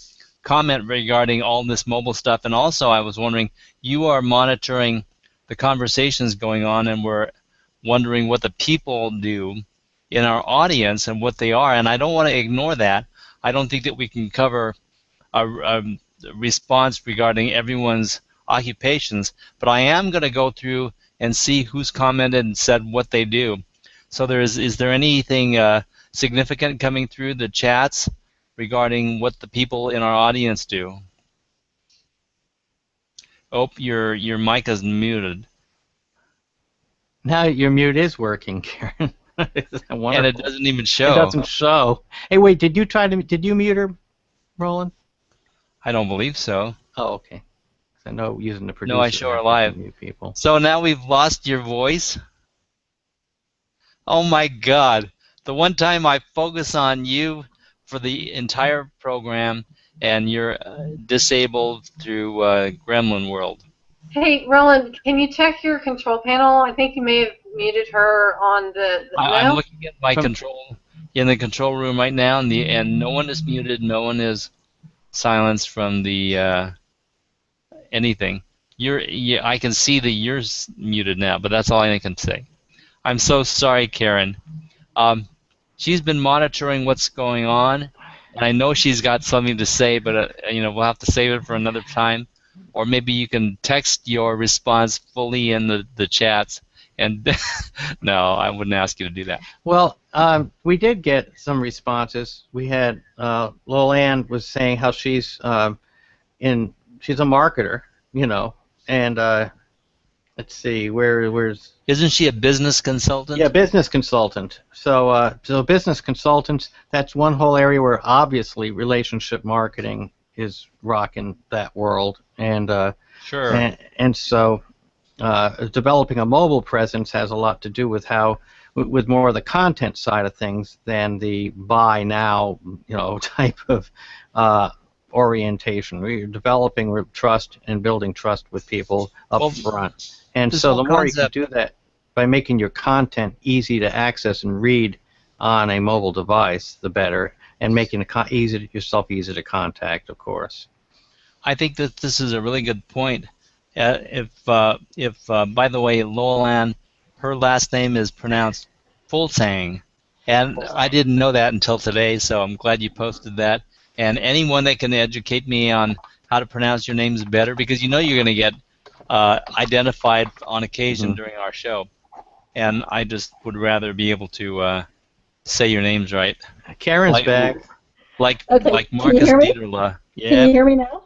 comment regarding all this mobile stuff, and also I was wondering, you are monitoring the conversations going on, and we're wondering what the people do in our audience and what they are, and I don't want to ignore that. I don't think that we can cover a response regarding everyone's occupations, but I am going to go through and see who's commented and said what they do. So is there anything significant coming through the chats regarding what the people in our audience do? Oh, your mic is muted. Now your mute is working, Karen. And it doesn't even show. It doesn't show. Hey, wait, did you mute her, Roland? I don't believe so. Oh, okay. I know using the producer. No, I show her live. Mute people. So now we've lost your voice? Oh my God. The one time I focus on you for the entire program, and you're disabled through Gremlin World. Hey, Roland, can you check your control panel? I think you may have muted her on the I'm looking at my control in the control room right now, and no one is muted, no one is silenced from the anything. I can see that you're muted now, but that's all I can say. I'm so sorry, Karen. She's been monitoring what's going on, and I know she's got something to say, but we'll have to save it for another time. Or maybe you can text your response fully in the chats. And no, I wouldn't ask you to do that. Well, we did get some responses. We had Lil Ann was saying how she's a marketer, and let's see, where's isn't she a business consultant? Yeah, business consultant. So business consultants, that's one whole area where obviously relationship marketing is rocking that world, and sure. And so developing a mobile presence has a lot to do with with more of the content side of things than the buy now, type of orientation. We're developing trust and building trust with people up front. And so the more you can do that by making your content easy to access and read on a mobile device, the better, and making yourself easy to contact, of course. I think that this is a really good point. If by the way, Lowell Ann, her last name is pronounced Fultang, and I didn't know that until today, so I'm glad you posted that. And anyone that can educate me on how to pronounce your names better, because you know you're going to get identified on occasion during our show, and I just would rather be able to say your names right. Karen's back. Like Okay, Marcus can you hear me? Dieterle. Can you hear me now?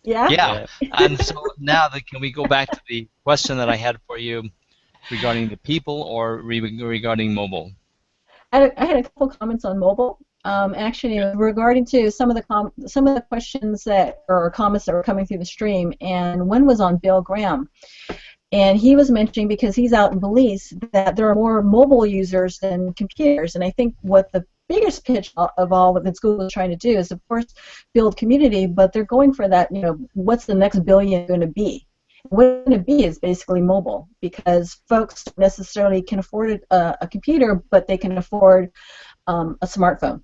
Yeah? Yeah. And so now can we go back to the question that I had for you regarding the people or regarding mobile? I had a couple comments on mobile. Actually, regarding to some of the questions or comments that were coming through the stream, and one was on Bill Graham, and he was mentioning, because he's out in Belize, that there are more mobile users than computers, and I think what the biggest pitch of all that Google is trying to do is, of course, build community, but they're going for that, what's the next billion going to be? What it's going to be is basically mobile, because folks necessarily can afford a computer, but they can afford a smartphone.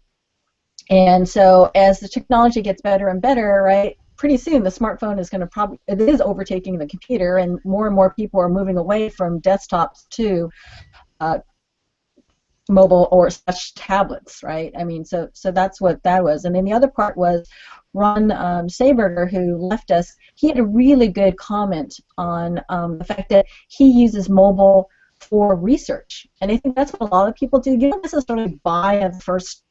And so as the technology gets better and better, right, pretty soon the smartphone is going to it is overtaking the computer, and more people are moving away from desktops to mobile or such tablets, right? I mean, so that's what that was. And then the other part was Ron Saberger, who left us. He had a really good comment on the fact that he uses mobile for research, and I think that's what a lot of people do. You don't necessarily buy at the first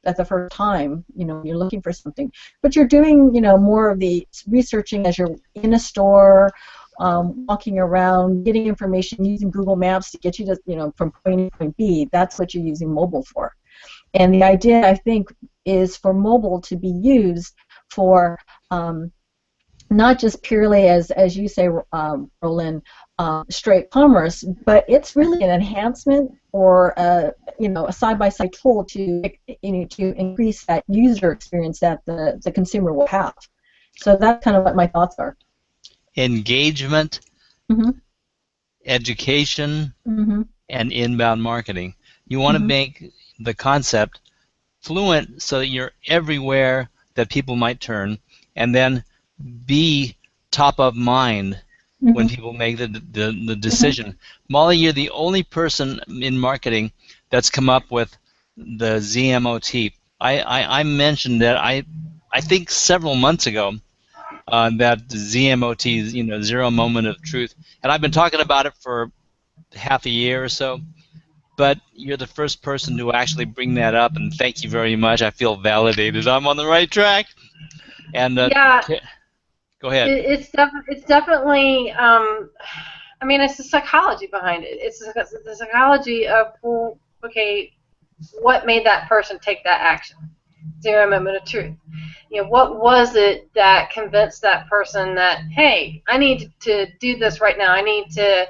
time, you're looking for something, but you're doing, more of the researching as you're in a store, walking around, getting information, using Google Maps to get you to, from point A to point B. That's what you're using mobile for. And the idea, I think, is for mobile to be used for not just purely, as you say, Roland, straight commerce, but it's really an enhancement or a side-by-side tool to increase that user experience that the consumer will have. So that's kind of what my thoughts are. Engagement, education, and inbound marketing. You want to make the concept fluent so that you're everywhere that people might turn, and then be top of mind when people make the decision. Molly, you're the only person in marketing that's come up with the ZMOT. I mentioned that I think several months ago that ZMOT, zero moment of truth, and I've been talking about it for half a year or so. But you're the first person to actually bring that up, and thank you very much. I feel validated. I'm on the right track. And yeah. Go ahead. It's definitely, I mean, it's the psychology behind it. It's the psychology of, well, okay, what made that person take that action? Zero moment of truth. What was it that convinced that person that, hey, I need to do this right now. I need to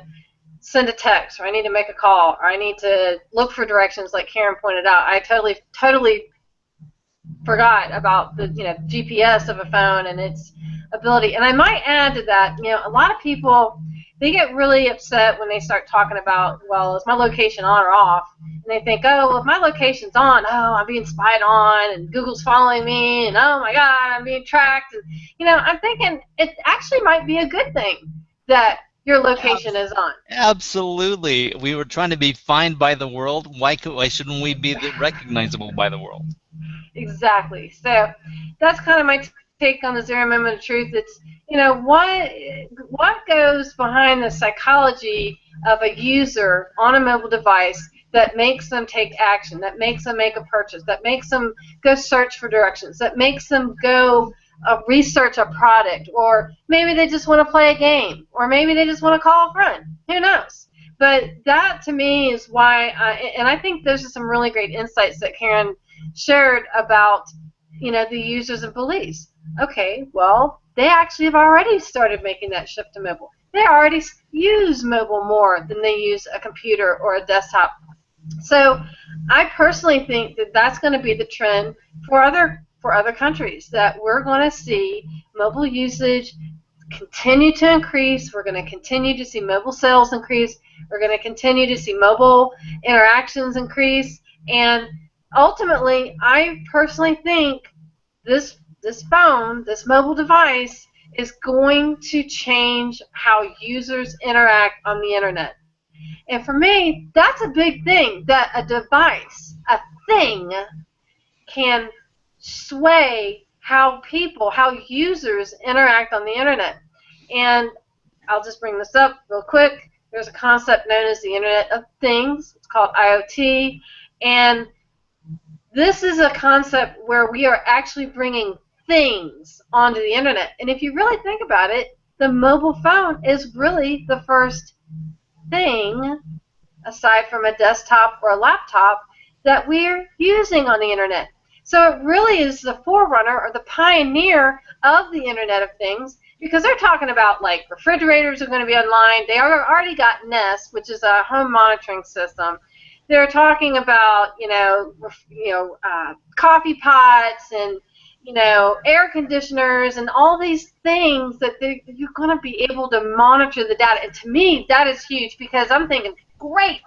send a text, or I need to make a call, or I need to look for directions, like Karen pointed out. I totally forgot about the GPS of a phone and its ability. And I might add to that, a lot of people, they get really upset when they start talking about, well, is my location on or off? And they think, oh, well, if my location's on, oh, I'm being spied on, and Google's following me, and oh my God, I'm being tracked. And, I'm thinking it actually might be a good thing that your location is on. Absolutely. We were trying to be found by the world. Why shouldn't we be recognizable by the world? Exactly. So that's kind of my take on the zero moment of truth. It's, what goes behind the psychology of a user on a mobile device that makes them take action, that makes them make a purchase, that makes them go search for directions, that makes them go research a product, or maybe they just want to play a game, or maybe they just want to call a friend. Who knows? But that, to me, is why, and I think those are some really great insights that Karen shared about, the users of Belize. Okay, well, they actually have already started making that shift to mobile. They already use mobile more than they use a computer or a desktop. So I personally think that that's going to be the trend for other countries, that we're going to see mobile usage continue to increase. We're going to continue to see mobile sales increase. We're going to continue to see mobile interactions increase. And ultimately, I personally think this phone, this mobile device, is going to change how users interact on the internet. And for me, that's a big thing, that a device, a thing, can sway how people, how users interact on the internet. And I'll just bring this up real quick. There's a concept known as the Internet of Things. It's called IoT. And this is a concept where we are actually bringing things onto the internet. And if you really think about it, the mobile phone is really the first thing, aside from a desktop or a laptop, that we're using on the internet. So it really is the forerunner or the pioneer of the Internet of Things, because they're talking about, like, refrigerators are going to be online. They already got Nest, which is a home monitoring system. They're talking about, coffee pots and, air conditioners and all these things that you're going to be able to monitor the data. And to me, that is huge, because I'm thinking, great,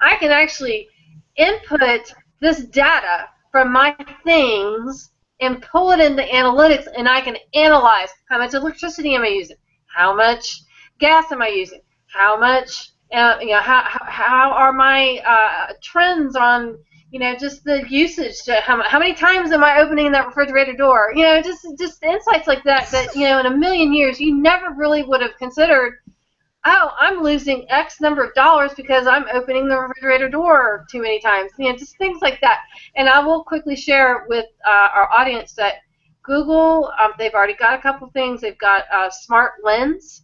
I can actually input this data from my things and pull it into analytics, and I can analyze how much electricity am I using, how much gas am I using, how much, how are my trends on, just the usage, how many times am I opening that refrigerator door, just insights like that, in a million years you never really would have considered. Oh, I'm losing X number of dollars because I'm opening the refrigerator door too many times. Just things like that. And I will quickly share with our audience that Google, they've already got a couple things. They've got a smart lens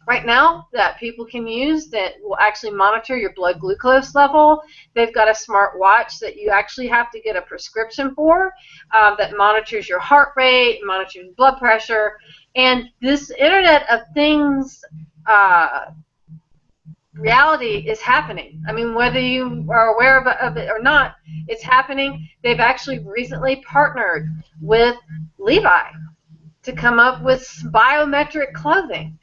right now that people can use that will actually monitor your blood glucose level. They've got a smart watch that you actually have to get a prescription for that monitors your heart rate, monitors your blood pressure. And this Internet of Things reality is happening. I mean, whether you are aware of it or not, it's happening. They've actually recently partnered with Levi to come up with biometric clothing.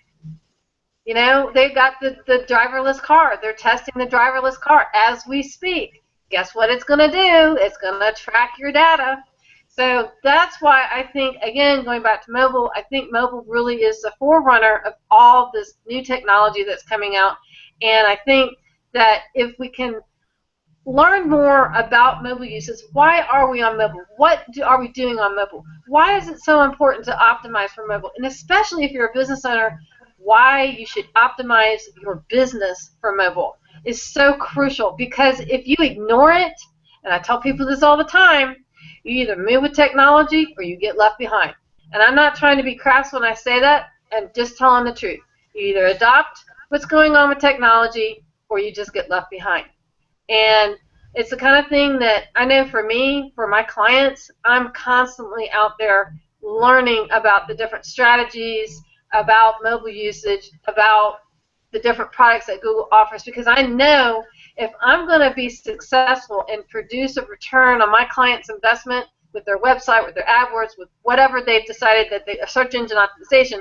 They've got the driverless car. They're testing the driverless car as we speak. Guess what it's going to do? It's going to track your data. So that's why I think, again, going back to mobile, I think mobile really is the forerunner of all this new technology that's coming out. And I think that if we can learn more about mobile uses, why are we on mobile? What are we doing on mobile? Why is it so important to optimize for mobile? And especially if you're a business owner, why you should optimize your business for mobile is so crucial, because if you ignore it, and I tell people this all the time, you either move with technology or you get left behind. And I'm not trying to be crass when I say that, I'm just telling the truth. You either adopt what's going on with technology or you just get left behind. And it's the kind of thing that I know for me, for my clients, I'm constantly out there learning about the different strategies, about mobile usage, about the different products that Google offers, because I know if I'm going to be successful and produce a return on my client's investment with their website, with their AdWords, with whatever they've decided that a search engine optimization,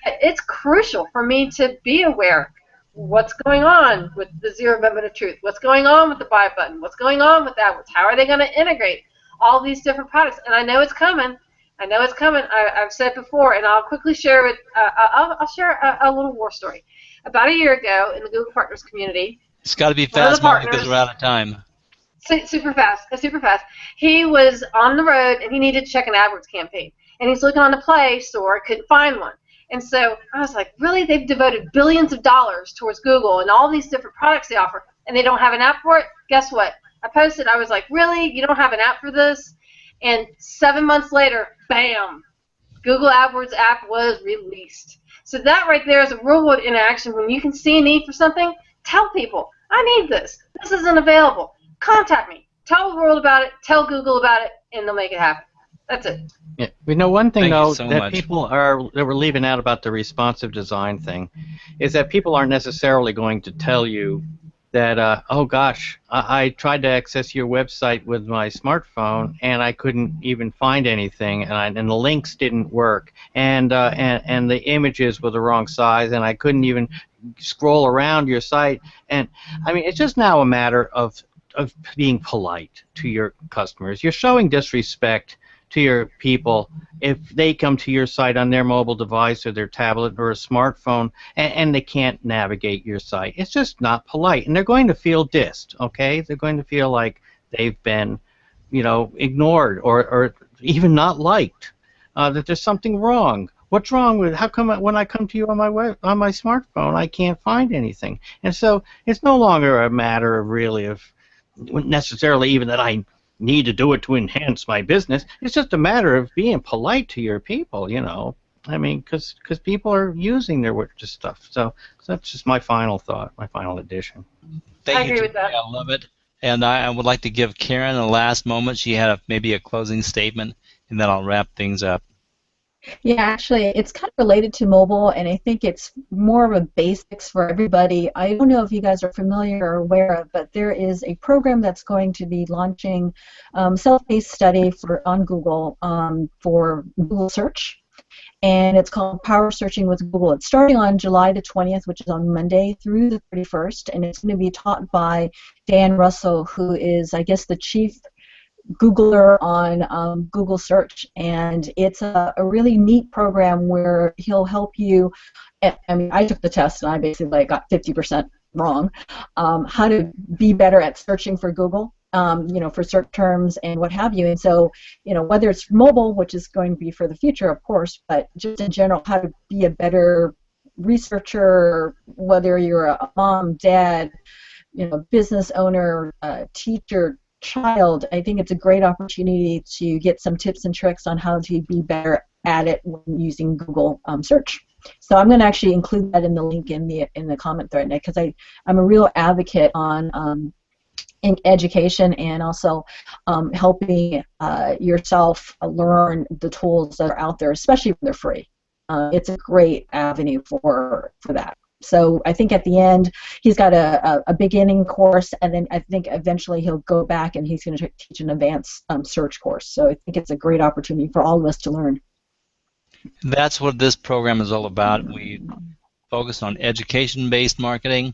that it's crucial for me to be aware what's going on with the zero moment of truth, what's going on with the buy button, what's going on with AdWords, how are they going to integrate all these different products. And I know it's coming. I know it's coming. I've said before, and I'll quickly share it. I'll share a little war story. About a year ago in the Google Partners community, it's got to be fast, Mark, because we're out of time. Super fast. He was on the road, and he needed to check an AdWords campaign. And he's looking on the Play Store, couldn't find one. And so I was like, really? They've devoted billions of dollars towards Google and all these different products they offer, and they don't have an app for it? Guess what? I posted, I was like, really? You don't have an app for this? And 7 months later, bam, Google AdWords app was released. So that right there is a real world interaction. When you can see a need for something, tell people, I need this. This isn't available. Contact me. Tell the world about it. Tell Google about it, and they'll make it happen. That's it. Yeah. We know one thing, though, so that much. people that we're leaving out about the responsive design thing is that people aren't necessarily going to tell you that, oh gosh, I tried to access your website with my smartphone and I couldn't even find anything, and the links didn't work, and the images were the wrong size, and I couldn't even scroll around your site. And I mean, it's just now a matter of of being polite to your customers. You're showing disrespect to your people if they come to your site on their mobile device or their tablet or a smartphone and they can't navigate your site. It's just not polite, and they're going to feel dissed, okay? They're going to feel like they've been, ignored or even not liked, that there's something wrong. What's wrong with, how come when I come to you on my smartphone I can't find anything? And so it's no longer a matter of really of necessarily even that I need to do it to enhance my business. It's just a matter of being polite to your people, I mean, because people are using their stuff. So that's just my final thought, my final addition. Thank I you, agree with that. I love it. And I would like to give Karen a last moment. She had maybe a closing statement, and then I'll wrap things up. Yeah, actually, it's kind of related to mobile, and I think it's more of a basics for everybody. I don't know if you guys are familiar or aware of, but there is a program that's going to be launching self-paced study on Google for Google search, and it's called Power Searching with Google. It's starting on July the 20th, which is on Monday, through the 31st, and it's going to be taught by Dan Russell, who is, I guess, the chief Googler on Google search, and it's a really neat program where he'll help you. I mean, I took the test and I basically got 50% wrong. How to be better at searching for Google, for search terms and what have you. And so, whether it's mobile, which is going to be for the future, of course, but just in general, how to be a better researcher, whether you're a mom, dad, business owner, teacher, child. I think it's a great opportunity to get some tips and tricks on how to be better at it when using Google search. So I'm going to actually include that in the link in the comment thread, because I'm a real advocate on in education and also helping yourself learn the tools that are out there, especially when they're free. It's a great avenue for that. So I think at the end he's got a beginning course, and then I think eventually he'll go back and he's going to teach an advanced search course. So I think it's a great opportunity for all of us to learn. That's what this program is all about. We focus on education-based marketing,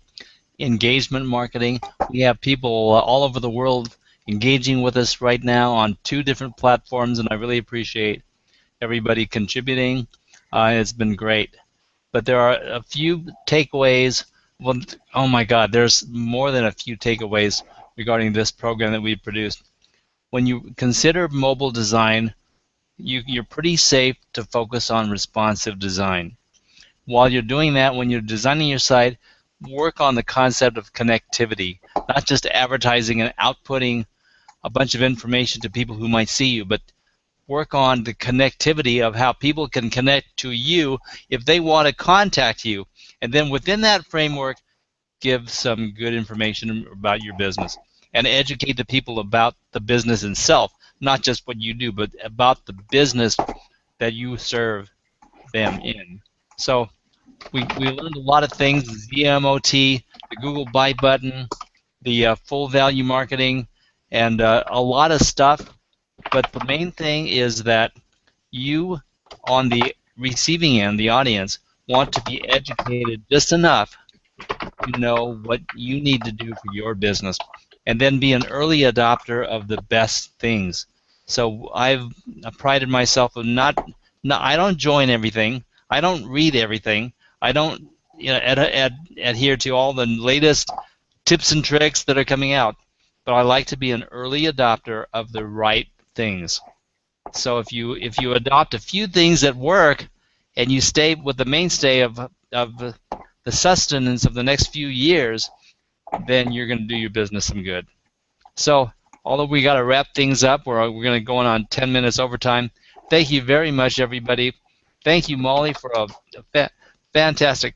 engagement marketing. We have people all over the world engaging with us right now on 2 different platforms, and I really appreciate everybody contributing. It's been great. But there are a few takeaways. Well, oh my God, there's more than a few takeaways regarding this program that we've produced. When you consider mobile design, you're pretty safe to focus on responsive design. While you're doing that, when you're designing your site, work on the concept of connectivity, not just advertising and outputting a bunch of information to people who might see you, but work on the connectivity of how people can connect to you if they want to contact you. And then within that framework, give some good information about your business and educate the people about the business itself, not just what you do, but about the business that you serve them in. So we learned a lot of things, ZMOT, the Google Buy button, the full value marketing, and a lot of stuff. But the main thing is that you, on the receiving end, the audience, want to be educated just enough to know what you need to do for your business, and then be an early adopter of the best things. So I've prided myself on I don't join everything, I don't read everything, I don't adhere to all the latest tips and tricks that are coming out, but I like to be an early adopter of the right things. So if you adopt a few things that work and you stay with the mainstay of the sustenance of the next few years, then you're going to do your business some good. So although we got to wrap things up, we're going to go on 10 minutes overtime. Thank you very much, everybody. Thank you, Molly, for a fantastic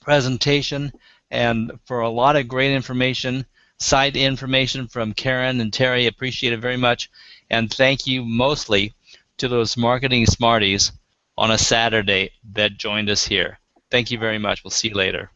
presentation and for a lot of great information. Side information from Karen and Terry. Appreciate it very much. And thank you mostly to those marketing smarties on a Saturday that joined us here. Thank you very much. We'll see you later.